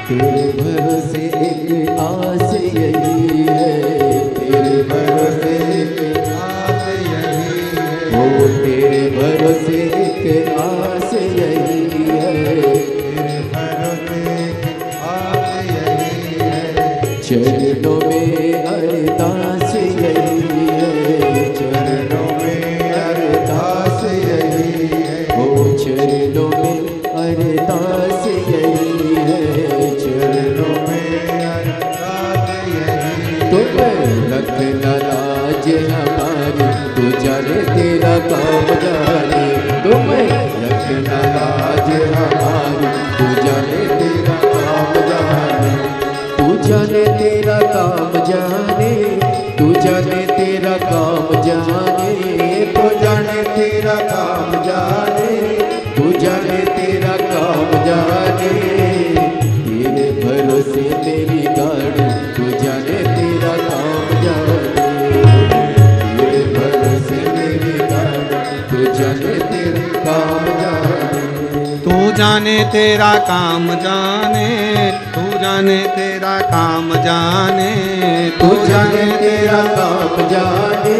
B: तेरे भरोसे एक आस यही है, तेरे भरोसे एक आस यही है, ओ तेरे भरोसे एक आस यही है, तेरे भरोसे एक आस यही है, चरणों में अरदास यही है, चरणों में अरदास यही है, ओ चरणों में अरदास यही है, चरणों में अरदास यही है। तुम रखना लाज हमारी, तू जाने तेरा काम जाने, तुम रखना लाज हमारी, तू जाने तेरा काम जाने, तू जाने तेरा काम जाने, तू जाने तेरा काम जाने, तू जाने तेरा काम जाने, तू जाने तेरा काम जाने, तेरे भरोसे मेरी गाड़ी, तू जाने तेरा काम जाने, तेरे भरोसे मेरी गाड़ी, तू जाने तेरा काम जाने,
A: तू जाने तेरा काम जाने, तू जाने तेरा काम जाने,
B: तू जाने तेरा काम जाने,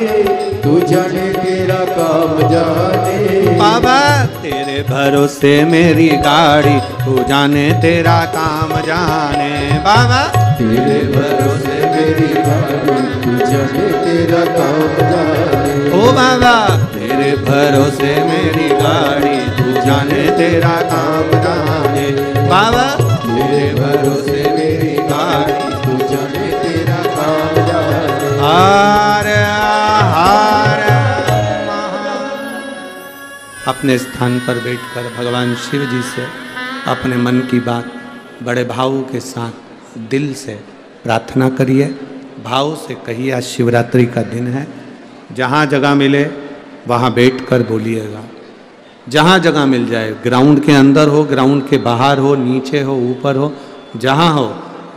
B: तू जाने तेरा काम जाने।
A: बाबा तेरे भरोसे मेरी गाड़ी, तू जाने तेरा काम जाने, बाबा
B: तेरे भरोसे मेरी गाड़ी, तू जाने तेरा काम जाने,
A: ओ बाबा तेरे भरोसे मेरी गाड़ी, तू जाने तेरा काम जाने, बाबा तेरे भरोसे मेरी गाड़ी,
B: तू जाने तेरा काम जाने।
A: हर हर अपने स्थान पर बैठकर भगवान शिव जी से अपने मन की बात बड़े भाव के साथ दिल से प्रार्थना करिए, भाव से कहिए। आज शिवरात्रि का दिन है, जहाँ जगह मिले वहाँ बैठकर बोलिएगा, जहाँ जगह मिल जाए, ग्राउंड के अंदर हो, ग्राउंड के बाहर हो, नीचे हो, ऊपर हो, जहाँ हो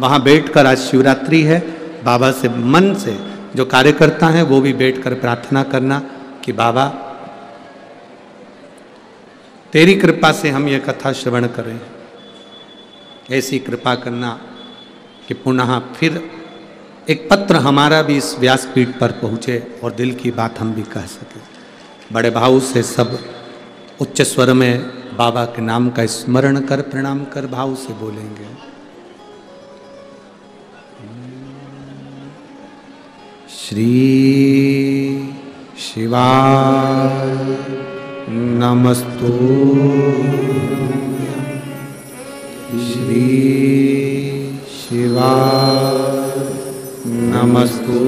A: वहाँ बैठकर, आज शिवरात्रि है, बाबा से मन से जो कार्यकर्ता हैं वो भी बैठकर प्रार्थना करना कि बाबा तेरी कृपा से हम ये कथा श्रवण करें, ऐसी कृपा करना कि पुनः फिर एक पत्र हमारा भी इस व्यासपीठ पर पहुँचे और दिल की बात हम भी कह सकें। बड़े भाव से सब उच्च स्वर में बाबा के नाम का स्मरण कर, प्रणाम कर, भाव से बोलेंगे। श्री शिवाय नमस्तु, श्री शिवाय नमस्तु,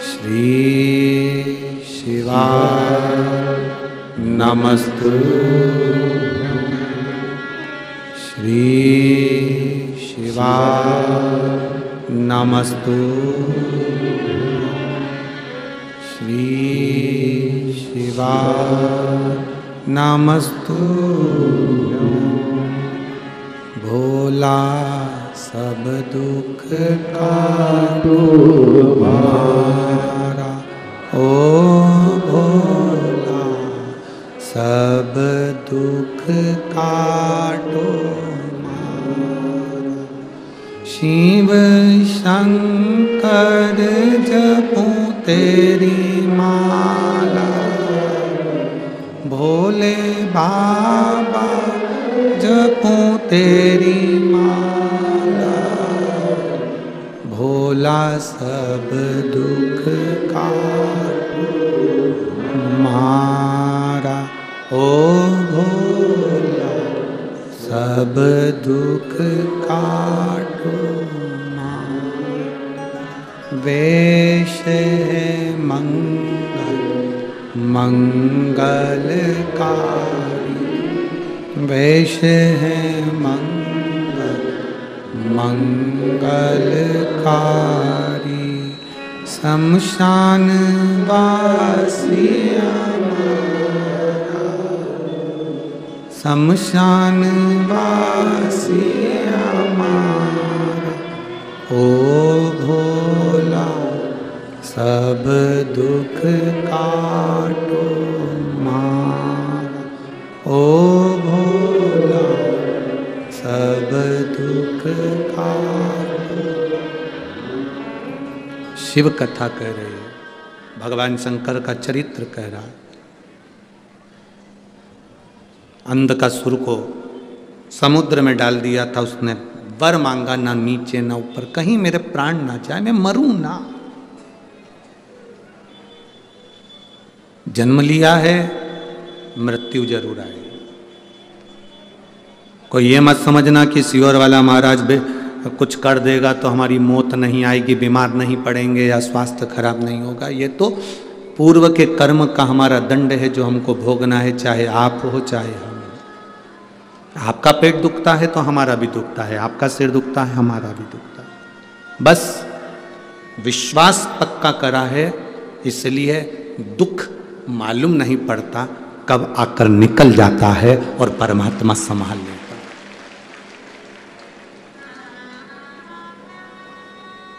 A: श्री शिवाय नमस्तु, श्री शिवाय नमस्तु, श्री शिवाय नमस्तु। भोला सब दुख काटो हमारा, ओ भोला सब दुख काटो हमारा। शिव शंकर जपूं तेरी माला, भोले बाबा जपूं तेरी माला, भोला सब दुख काटो हमारा, ओ भोला सब दुख काटो हमारा। वेश है मंगल मंगलकारी, वेश है मंगल मंगलकारी, शमशान वासी हमारा, शमशान वासी हमारा, ओ भोला सब दुख काटो हमारा, ओ भोला शिव कथा कह रही है, भगवान शंकर का चरित्र कह रहा है। अंधकासुर को समुद्र में डाल दिया था, उसने वर मांगा, ना नीचे ना ऊपर, कहीं मेरे प्राण ना जाए, मैं मरूं ना। जन्म लिया है, मृत्यु जरूर आएगी। कोई ये मत समझना कि सियोर वाला महाराज कुछ कर देगा तो हमारी मौत नहीं आएगी, बीमार नहीं पड़ेंगे या स्वास्थ्य खराब नहीं होगा। ये तो पूर्व के कर्म का हमारा दंड है जो हमको भोगना है, चाहे आप हो चाहे हम। आपका पेट दुखता है तो हमारा भी दुखता है, आपका सिर दुखता है हमारा भी दुखता है। बस विश्वास पक्का करा है, इसलिए दुख मालूम नहीं पड़ता, कब आकर निकल जाता है और परमात्मा संभाल लेता।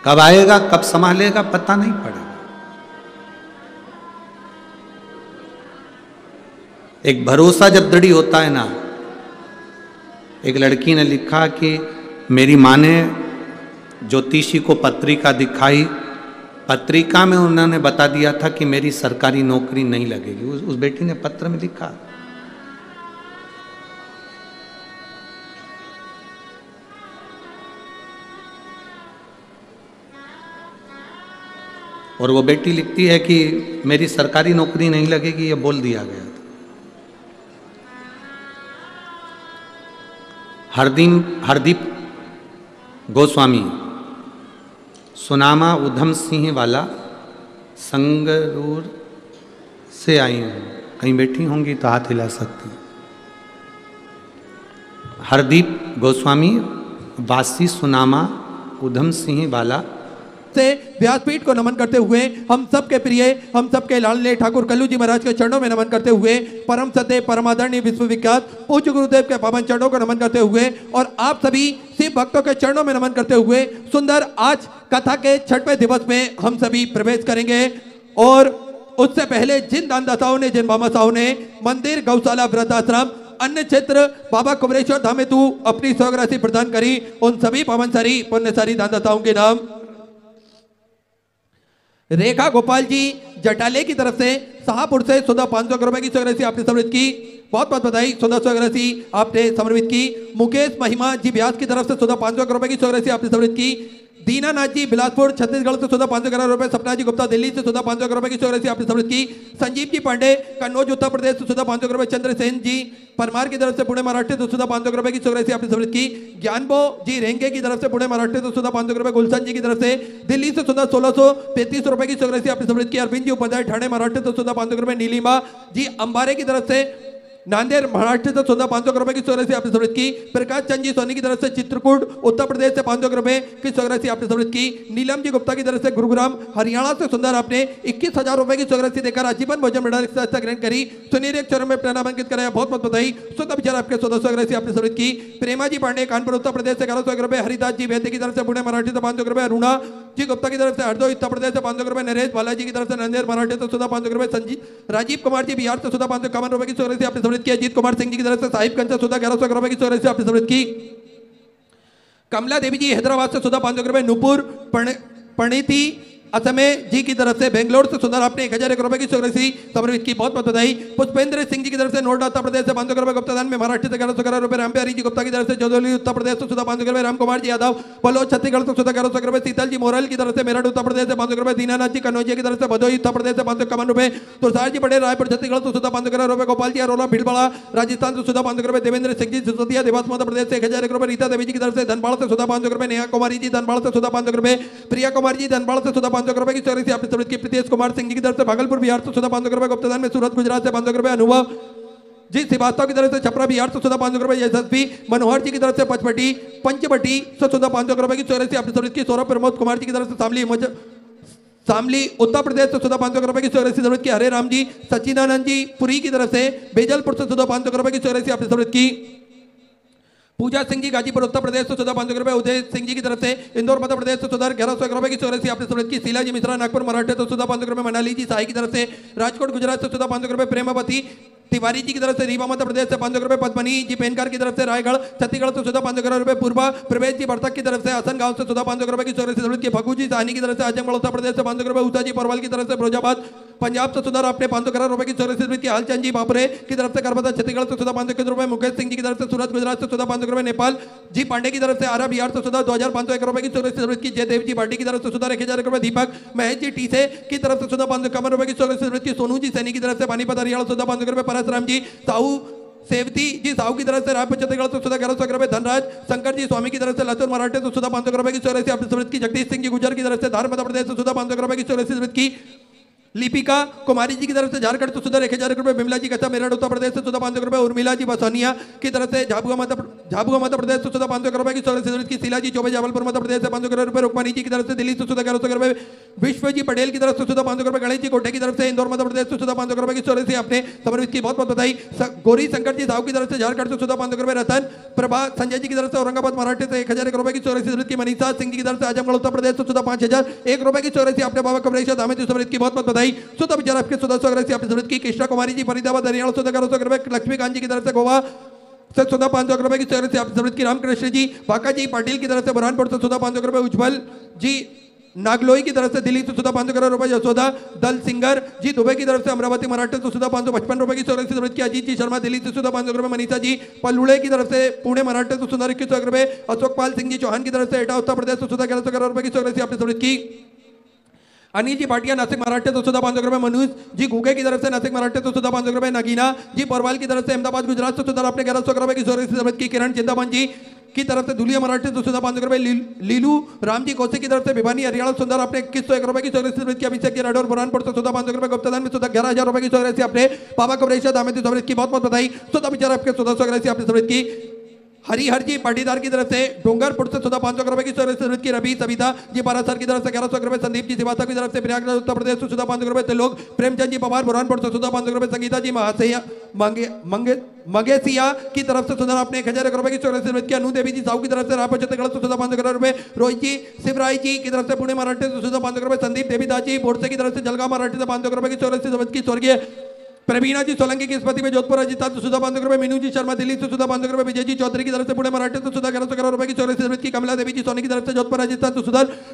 A: कब आएगा कब संभालेगा पता नहीं पड़ेगा। एक भरोसा जब दृढ़ होता है ना, एक लड़की ने लिखा कि मेरी माँ ने ज्योतिषी को पत्रिका दिखाई, पत्रिका में उन्होंने बता दिया था कि मेरी सरकारी नौकरी नहीं लगेगी। उस बेटी ने पत्र में लिखा। और वो बेटी लिखती है कि मेरी सरकारी नौकरी नहीं लगेगी, ये बोल दिया गया था। हरदीप गोस्वामी सुनामा उधम सिंह वाला संगरूर से आई हूँ, कहीं बैठी होंगी तो हाथ हिला सकती। हरदीप गोस्वामी वासी सुनामा उधम सिंह वाला
C: से व्यासपीठ को नमन करते हुए हम सबके प्रिय, हम सबके लाडले ठाकुर कल्लू जी महाराज के चरणों में नमन करते हुए, परम सत्य परमादरणीय विश्वविख्यात पूज्य गुरुदेव के पावन चरणों को नमन करते हुए और आप सभी शिव भक्तों के चरणों में नमन करते हुए सुंदर आज कथा के 6वें दिवस में हम सभी प्रवेश करेंगे। और उससे पहले जिन दानदाताओं ने, जिन मामासाओं ने मंदिर, गौशाला, वृद्धाश्रम, अन्य क्षेत्र बाबा कुमरेश्वर धाम में तू अपनी स्वराशि प्रदान करी, उन सभी पावनसारी पुण्यसारी दानदाताओं के नाम। रेखा गोपाल जी जटाले की तरफ से शाहपुर से 500 रुपए की स्वराशि आपने समर्पित की, बहुत बहुत बधाई। स्वराशि आपने समर्पित की। मुकेश महिमा जी व्यास की तरफ से 500 रुपए की स्वराशि आपने समर्पित की। दीनानाथ जी बिलासपुर छत्तीसगढ़ से 500 रुपए। सपना जी गुप्ता दिल्ली से 500 रुपए की स्वराशि आपने समर्पित की। संजीव जी पांडे कन्नौज उत्तर प्रदेश से 500 रुपए। चंद्रसेन जी परमार की तरफ से पुणे महाराष्ट्र से 500 रुपए की स्वराशि आपने समर्पित की। ज्ञानबो जी रेंगे की तरफ से पुणे महाराष्ट्र से 500 रुपए। गुलशन जी की तरफ से दिल्ली से 1635 रुपए की स्वराशि आपने समर्पित की। अरविंद जी उपाध्याय ठाणे महाराष्ट्र से 500 रुपए। नीलिमा जी अंबारे की तरफ से नांदेड़ महाराष्ट्र से 500 रुपए की स्वराशि आपने समर्पित की। प्रकाश चंद जी सोनी की तरफ से चित्रकूट उत्तर प्रदेश से 500 रुपए की स्वराशि आपने समर्पित की। नीलम जी गुप्ता की तरफ से गुरुग्राम हरियाणा से सुंदर आपने 21,000 रुपए की स्वराशि देकर आजीवन भोजन मेडल ग्रहण करी। सुनील एक चरण में प्रणाम अंकित कराया, बहुत बहुत बधाई। स्वतः विचार आपके 1600 स्वराशि आपने समर्पित की। प्रेमा जी पांडे कानपुर उत्तर प्रदेश से 1100 रुपए। हरिदास जी वैद्य की तरफ से पुणे मराठी से 500 रुपए। अरुणा जी गुप्ता की तरफ से हरदोई उत्तर प्रदेश से 500 रुपए। नरेश बालाजी की तरफ से नंदेड़ मराठी से 500 रुपए। संजीव राजीव कुमार जी बिहार से 551 रुपए की स्वराशि आपने समर्पित की। अजीत कुमार सिंह की तरफ से साहिबगंज से 1100 रुपए की स्वराशि आपने समर्पित की। कमला देवी जी हैदराबाद से 500 रुपए। नुपुर परिणीति असमे जी की तरफ से बेंगलोर से सुंदर आपने 1001 रुपए की स्वराशि समर्पित की, बहुत बहुत बधाई। पुष्पेंद्र सिंह जी की तरफ से नोएडा उत्तर प्रदेश से 500 रुपए। गुप्ता दान में महाराष्ट्र से 1111 रुपए। रामप्यारी जी गुप्ता की तरफ से जदोली उत्तर प्रदेश से 500 रुपए। राम कुमार जी यादव बलोच छत्तीसगढ़ से 1100 रुपए। शीतल जी मोरल की तरफ से मेरठ उत्तर प्रदेश से 500 रुपए। दीनानाथ जी कन्नौजिया की तरफ से भदोई उत्तर प्रदेश से 551 रुपए। तुषार जी पटेल रायपुर छत्तीसगढ़ से 500 रुपए। गोपाल जी अरोरा भीलवाड़ा राजस्थान से 500 रुपए। देवेंद्र सिंह जी सिसोदिया देवास मध्य प्रदेश से 1001 रुपए। रीता देवी जी की तरफ से धनबाड़ से 500 रुपए। नेहा कुमारी जी धनबाड़ से 500 रुपए। प्रिया कुमार जी धनबाड़ से 500 रुपए की स्वराशि आपने समर्पित की। प्रीतेश कुमार सिंह जी की तरफ से भागलपुर बिहार से 500 रुपए। गुप्तदान में सूरत गुजरात से 500 रुपए। अनुभव जी श्रीवास्तव की तरफ से छपरा बिहार से 500 रुपए। यशस्वी मनोहर जी की तरफ से पंचवटी से 500 रुपए की स्वराशि आपने समर्पित की। सौरभ प्रमोद कुमार जी की तरफ से शामली उत्तर प्रदेश से 500 रुपए की स्वराशि समर्पित की। हरे राम जी सचिदानंद जी पुरी की तरफ से बेजलपुर से 500 रुपए की स्वराशि आपने समर्पित की। पूजा सिंह जी गाजीपुर उत्तर प्रदेश से 500 रुपए। उदय सिंह जी की तरफ से इंदौर मध्य प्रदेश से 1100 रुपए की स्वराशि आपने समर्पित की। शीला जी मिश्रा नागपुर मराठे से 500 रुपए। मनाली जी साई की तरफ से राजकोट गुजरात से 500 रुपए। प्रेमावती तिवारी जी की तरफ से रीवा मध्य प्रदेश से 500 रुपए, पद्मनी जी पेनकार की तरफ से रायगढ़ छत्तीसगढ़ से 500 रुपए, पूर्वा प्रवेश जी बर्तक की तरफ से असन गांव से 500 रुपए की जरूरत की, फगू जी साहनी की तरफ से आजमगढ़ उत्तर प्रदेश से 500 रुपए, उषा जी परवाल की तरफ से फिरोजाबाद पंजाब से सुधार अपने 500 रुपए की जरूरत की, हालचंद जी बापरे की तरफ से करबता छत्तीसगढ़ से 500 रुपए, मुकेश सिंह जी की तरफ से सूरत गुजरात से 500 रुपए, नेपाल जी पांडे की तरफ से आरा बिहार से 2501 रुपए की जरूरत की, जयदेव जी भाटी की तरफ से 1000 रुपए, दीपक महेश जी टीसे की तरफ से 500 रुपए की जरूरत की, सोनू जी सैनी की तरफ से पानीपत हरियाणा 500 रुपए, परसराम जी साहू सेवती जी साहू की तरफ से रायपुर छत्तीसगढ़ से 1100 रुपए, धनराज शंकर जी स्वामी की तरफ से लातूर मराठे से 500 रुपए की जरूरत अपनी जरूरत की, जगदीश सिंह जी गुजर की तरफ से धार मध्य प्रदेश से 500 रुपए की जरूरत की, लिपिका कुमारी जी की तरफ से झारखंड तो 1000 रुपए, बिमला जी कच्चा मेरठ उत्तर प्रदेश से 500 रुपए, उर्मिला जी बसोनिया की तरफ से झाबुआ मध्य प्रदेश से 500 रुपए की जरूरत की, शीला जी चौबे जबलपुर मध्य प्रदेश से 500 रुपए, रुक्मणी जी की तरफ से दिल्ली से 1100 रुपए, विश्व जी पटेल की तरफ से 500 रुपए, गणेश जी कोटे की तरफ से इंदौर मध्य प्रदेश से 500 रुपए की जरूरत से अपने समर्पित की बहुत बहुत बधाई, गौरी शंकर जी साहू की तरफ से झारखंड से 500 रुपए, रतन प्रभा संजय जी की तरफ से औरंगाबाद मराठे से 1000 रुपए की जरूरत की, मनीषा सिंह जी की तरफ से आजमगढ़ उत्तर प्रदेश से 5001 रुपए की जरूरत अपने बाबा कमरेश दामे समृद्ध की बहुत बहुत बधाई, सुधा विचार आपके 100 आपकी जरूरत की, कृष्णा कुमारी जी फरीदाबाद हरियाणा 1100 रुपए, लक्ष्मीकांत जी की तरफ से गोवा से 500 रुपए की जरूरत से आपकी जरूरत की, रामकृष्ण जी बाका जी पाटिल की तरफ से बुरहानपुर से 500 रुपए, उज्जवल जी नागलोई की तरफ से दिल्ली से 500 रुपए, यशोदा दल सिंगर जी दुबई की तरफ से अमरावती मराठे से 555 रुपए की जरूरत की, अजीत जी शर्मा दिल्ली से 500 रुपए, मनीषा जी पलुड़े की तरफ से पुणे मराठे से 21 रुपए, अशोक पाल सिंह जी चौहान की तरफ से एटा उत्तर प्रदेश से 1100 रुपए की जरूरत आपकी जरूरत की, अनिल जी भाटिया नासिक मराठे तो 500 रुपए, मनोज जी घुगे की तरफ से नासिक मराठे तो 500 रुपए, नगीना जी परवाल की तरफ से अहमदाबाद गुजरात से अपने 1100 रुपए की जरूरत की, किरण चिंतामन जी की तरफ से धुलिया मराठे तो 500 रुपए, लीलू राम जी कौशिक की तरफ से भिवानी हरियाणा सुंदर अपने 2101 रुपए की जरूरत की, अभिषेक जी राठौर बुरहानपुर से 500 रुपए, गुप्तादान में 11,000 रुपए की जरूरत अपने पापा कमरेश दामे जरूरत की बहुत बहुत बधाई, सुधा विचार आपके 1400 आपकी जरूरत की, हरिहर जी पाटीदार की तरफ से डोंगरपुर से 500 रुपए की जरूरत की, रवि सविता जी बारासर की तरफ से 1100 रुपए, संदीप जी सिवासा की तरफ से प्रयागराज उत्तर प्रदेश से 500 रुपए, लोग प्रेमचंद जी पवार बुरहानपुर से 500 रुपए, संगीता जी महासैया मंगेसिया की तरफ से सुंदर अपने 1000 रुपए की जरूरत की, अनु देवी जी साहू की तरफ से रायपुर छत्तीसगढ़ से 500 रुपए, रोहित जी शिवराय जी की तरफ से पुणे मराठे से 500 रुपए, संदीप देवीदास जी बोरसे की तरफ से जलगांव मराठे से 500 रुपए की जरूरत की, स्वर्गीय प्रवीणा जी सोलंकी की स्मृति में जोधपुर राजस्थान से 500 रुपए, मीनू जी शर्मा दिल्ली से 500 रुपए, विजय जी चौधरी की तरफ से पुणे मराठे से 1100 रुपए की जरूरत की, कमला देवी जी सोनी की तरफ से जोधपुर राजस्थान से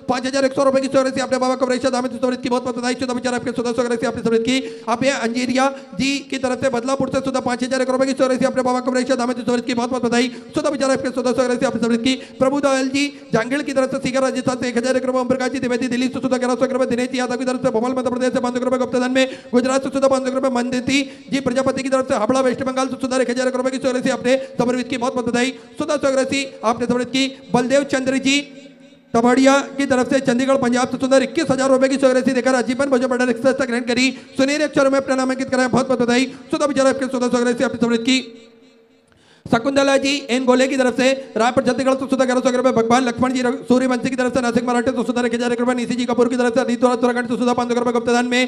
C: 5100 रुपए की जरूरत अपने बाबा कमरेश दामे जरूरत की बहुत बधाई, शुद्ध विचार आपके 1400 आपकी जरूरत की, आप अंजीरिया जी की तरफ से बदलापुर से 5000 रुपए की जरूरत अपने बाबा कमरेश दामे जरूरत की बहुत बहुत बधाई, शुद्ध विचार आपके 1400 आपकी जरूरत की, प्रभु दयाल जी जांगिड़ की तरफ से सीकर राजस्थान से 1000 रुपए, ओम प्रकाश जी द्विवेदी दिल्ली से 1100 रुपए, दिनेश जी यादव की तरफ से भोपाल मध्य प्रदेश से 500 रुपए, गुप्ताधन में गुजरात से 500 रुपए, मंदिती जी प्रजापति की तरफ से हावड़ा वेस्ट बंगाल से 1000 रुपए की जरूरत आपने समर्पित की बहुत बहुत बधाई, सुधा चौरासी आपने समर्पित की, बलदेव चंद्र जी टमाड़िया की तरफ से चंडीगढ़ पंजाब से 21,000 रुपए की जरूरत देकर आजीवन भोजन बड़ा एक्सप्रेस तक ग्रहण करी, सुनहरे अक्षरों में अपना नामांकित कराया, बहुत बहुत बधाई, सुधा विचार आपके 1400 आपने समर्पित की, शकुंतला जी एन गोले की तरफ से रायपुर छत्तीसगढ़ तो 1100 रुपए, भगवान लक्ष्मण जी सूर्यवंशी की तरफ से नासिक मराठे तो 1000 रुपए, निशी जी कपूर की तरफ से उत्तराखंड तो 500 रुपए, गुप्तादान में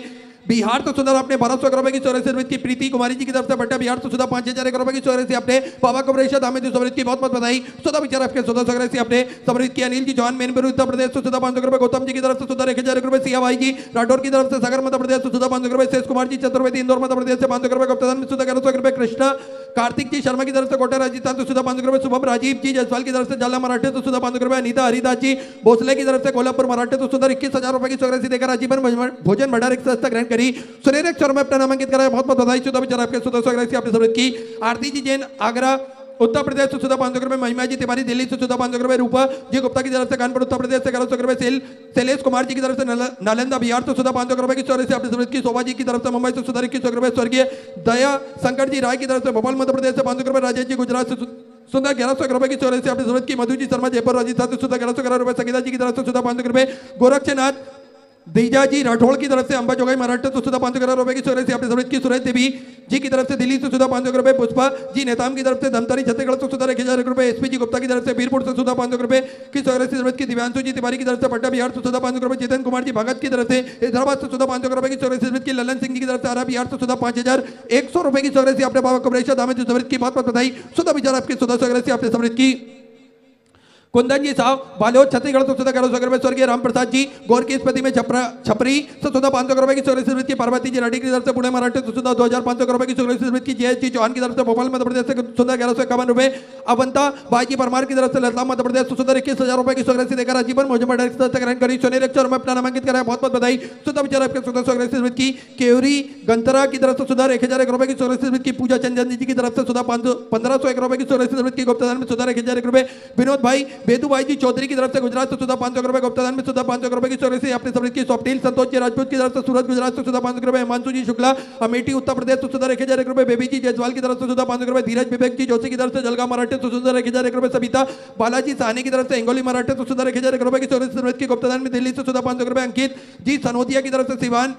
C: बिहार तो सुधा अपने 1200 रुपए की जरूरत की, प्रीति कुमारी जी की तरफ से बट्टा बिहार तो सुधा 5000 रुपए की जरूरत अपने बाबा कमरेश दामे समृद्ध की बहुत बहुत बधाई, सुधा विचार आपके 1400 अपने समृद्ध की, अनिल जी जॉन मेनपुर उत्तर प्रदेश तो 500 रुपए, गौतम जी की तरफ से 1000 रुपए, सिया भाई जी राठौर की तरफ से सागर मध्य प्रदेश तो 500 रुपए, शेष कुमार जी चतुर्वेदी इंदौर मध्य प्रदेश से 500 रुपए, गुप्तादान में 1100 रुपए, कृष्णा कार्तिक जी शर्मा की तरफ से कोटा राजस्थान तो 500 रुपए, शुभम राजीव जी जयसवाल की तरफ से जाला मराठे तो 500 रुपए, अनीता हरिदास जी भोसले की तरफ से कोल्हापुर मराठे तो 21,000 रुपए की जरूरत देकर आजीवन भोजन भंडार एक्सप्रेस ग्रहण करी, सुनहरे अक्षरों में अपना नामांकित कराया, बहुत बहुत बधाई, शुद्ध विचार आपके 1400 आपने जरूरत की, आरती जी जैन आगरा उत्तर प्रदेश से 500 रुपए, महिमा जी तिवारी दिल्ली से 500 रुपए, रूपा जी गुप्ता की तरफ से कानपुर उत्तर प्रदेश से 1100 रुपए, शैलेश कुमार जी की तरफ से नालंदा बिहार से 500 रुपए की जरूरत आपने जरूरत की, शोभा जी की तरफ से मुंबई से 21 रुपए, स्वर्गीय दया शंकर जी राय की तरफ से भोपाल मध्य प्रदेश से 500 रुपए, राजेश जी गुजरात से 1100 रुपए की जरूरत आपने जरूरत की, मधु जी शर्मा जयपुर राजस्थान से 1100 रुपए, संगीता जी की तरफ से 500 रुपए, गोरक्षनाथ दीजा जी राठौड़ की तरफ से अंबा जोगाई मराठे तो 500 रुपए की जरूरत आपने जरूरत की, सुरेश देवी जी की तरफ से दिल्ली से 500 रुपए, पुष्पा जी नेताम की तरफ से धमतारी छत्तीसगढ़ तो 1000 रुपए, एसपी जी गुप्ता की तरफ से बीरपुर से 500 रुपए की जरूरत की, दिव्यांशु जी तिवारी की तरफ से पट्टा बिहार से 500 रुपए, चेतन कुमार जी भगत की तरफ से हैदराबाद से 500 रुपए की जरूरत की, ललन सिंह जी की तरफ से आरा बिहार से 5100 रुपए की जरूरत आपने बाबा कमरेश दामे जरूरत की बहुत बहुत बधाई, सुधा विचार आपके 1400 आपने समृद्ध की, कुंदन जी साहब बालोद छत्तीसगढ़ से 1100 रुपए। स्वर्गीय राम प्रसाद जी गौर की स्मृति में छपरी से 500 रुपए की स्मृति की। पार्वती जी राठी की तरफ से पुणे महाराष्ट्र से 2500 रुपए की स्मृति की। जय जी चौहान की तरफ से भोपाल मध्य प्रदेश से 1151 रुपए। अवंता बाजी परमार की तरफ से लखनऊ मध्य प्रदेश 21,000 रुपए की स्मृति देकर आजीवन मौजूद ग्रहण करी। सोने लेक्चर में अपना नामांकित कराया, बहुत बहुत बधाई। सुधा विचार आपके स्मृति की। केवरी गंतरा की तरफ से सुधा 1001 रुपए की स्मृति की। पूजा चंदन जी की तरफ से सुधा 1501 रुपए की स्मृति की। गुप्तदान में सुधा 1001 रुपए। विनोद भाई बेतू भाई जी चौधरी की तरफ से गुजरात से सुधा 500 रुपए। गुप्तदान में सुधा 500 रुपए की स्मृति अपने स्मृति की। स्वप्निल संतोष जी राजपूत की तरफ से सूरत गुजरात से सुधा 500 रुपए। हिमांशु जी शुक्ला अमेठी उत्तर प्रदेश से सुधा 1001 रुपए। बेबी जी जयसवाल की तरफ से सुधा 500 रुपए। धीरज विवेक जी जोशी की तरफ से जलगांव मराठे से सुधा 1001 रुपए। सविता बालाजी साहनी की तरफ से हिंगोली मराठे से सुधा 1001 रुपए की स्मृति की। गुप्तदान में दिल्ली से सुधा 500 रुपए। अंकित जी सनोदिया की तरफ से सिवान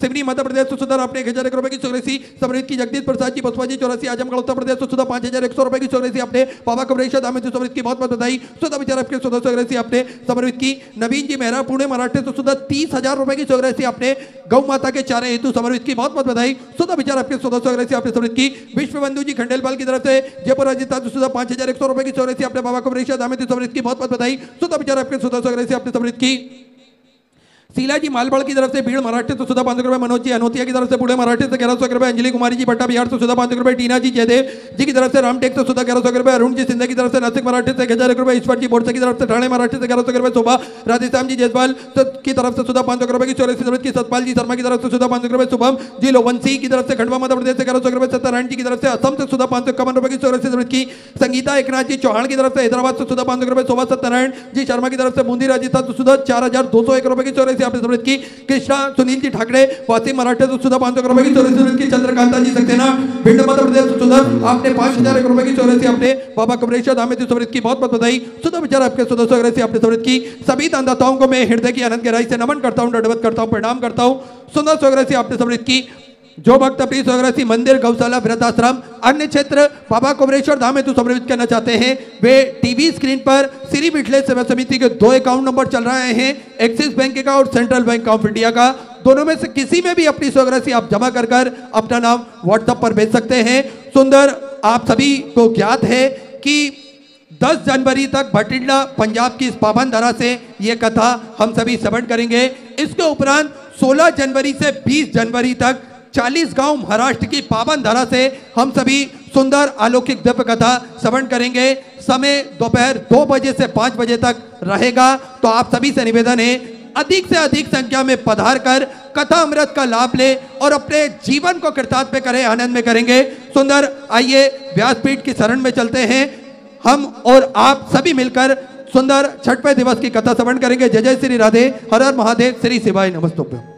C: सिवनी मध्य प्रदेश से सुधा आपने 1001 रुपए की स्मृति की। जगदीश प्रसाद जी बसवा जी 84 आजमगढ़ उत्तर प्रदेश से सुधा 5100 रुपए की स्मृति अपने। बाबा कबरेश्वर दाम स्मृति की बहुत बहुत बधाई। सुधा विचार आपके सुधा स्मृति अपने स्मृति की। नवीन जी मेहरा पुणे महाराष्ट्र से सुधा 30,000 रुपए की स्मृति अपने। गौ माता के चारे हेतु स्मृति की बहुत बहुत बधाई। सुधा विचार आपके सुधा स्मृति अपने स्मृति की। विश्वबंधु जी खंडेलवाल की तरफ से जयपुर राजस्थान से सुधा 5100 रुपए की स्मृति अपने। बाबा कबरेश्वर दाम स्मृति की बहुत बहुत बधाई। सुधा विचार आपके सुधा स्मृति अपने स्मृति की। शीला जी मालवाड़ की तरफ से भीड़ महाराष्ट्र से सुधा 500 रुपए। मनोज जी अनोतिया की तरफ से पुणे महाराष्ट्र से 1100 रुपए। अंजलि कुमारी जी भट्टा बिहार से सुधा 500 रुपए। टीना जी जयदेव जी की तरफ से रामटेक से सुधा 1100 रुपए। अरुण जी सिंधे की तरफ से नासिक महाराष्ट्र से 1000 रुपए। ईश्वर जी बोरसे की तरफ से ठाणे महाराष्ट्र से 1100 रुपए। शोभा राधेश्याम जी जयसवाल की तरफ से सुधा 500 रुपए की स्मृति की। सतपाल जी शर्मा की तरफ से सुधा 500 रुपए। शुभम जी लोवंसी की तरफ से खंडवा मध्य प्रदेश से 1100 रुपए। सत्यनारायण जी की तरफ से असम से सुधा 551 रुपए की स्मृति की। संगीता एकनाथ जी चौहान की तरफ से हैदराबाद से सुधा 500 रुपए। शोभा सत्यनारायण जी शर्मा की तरफ से बूंदी राजस्थान से सुधा 4201 रुपए की स्मृति की। कृष्णा सुनील जी ठाकरे वासी मराठे से सुधा 500 रुपए की स्मृति की। चंद्रकांता जी सक्सेना भिंड मध्य प्रदेश से सुधा आपने 5000 रुपए की स्मृति अपने। बाबा कबरेश्वर धाम स्मृति की बहुत बहुत बधाई। सुधा विचार आपके सुधा स्मृति अपने स्मृति की। सभी दानदाताओं को मैं हृदय की अनंत गहराई से नमन करता हूं, दंडवत करता हूं, प्रणाम करता हूं। सुधा स्मृति अपने स्मृति की। जो भक्त अपनी स्मृति मंदिर गौशाला वृद्धाश्रम अन्य क्षेत्र बाबा कबरेश्वर धाम हेतु समर्पित करना चाहते हैं वे टीवी स्क्रीन पर श्री मिथिलेश सेवा समिति के 2 अकाउंट नंबर चल रहे हैं, एक्सिस बैंक का और सेंट्रल बैंक ऑफ इंडिया का। दोनों में से किसी में भी अपनी स्मृति आप जमा कर अपना नाम व्हाट्सएप पर भेज सकते हैं। सुंदर आप सभी को ज्ञात है कि 10 जनवरी तक भटिंडा पंजाब की इस पावन धरा से ये कथा हम सभी श्रवण करेंगे। इसके उपरांत 16 जनवरी से 20 जनवरी तक 40 गांव महाराष्ट्र की पावन धरा से हम सभी सुंदर अलौकिक दिव्य कथा श्रवण करेंगे। समय दोपहर 2 बजे से 5 बजे तक रहेगा। तो आप सभी से निवेदन है अधिक से अधिक संख्या में पधार कर कथा अमृत का लाभ ले और अपने जीवन को कृतार्थ करें, आनंद में करेंगे। सुंदर आइए व्यासपीठ की शरण में चलते हैं। हम और आप सभी मिलकर सुंदर छठवें दिवस की कथा श्रवण करेंगे। जय जय श्री राधे, हर हर महादेव, श्री शिवाय नमस्तुभ्यं।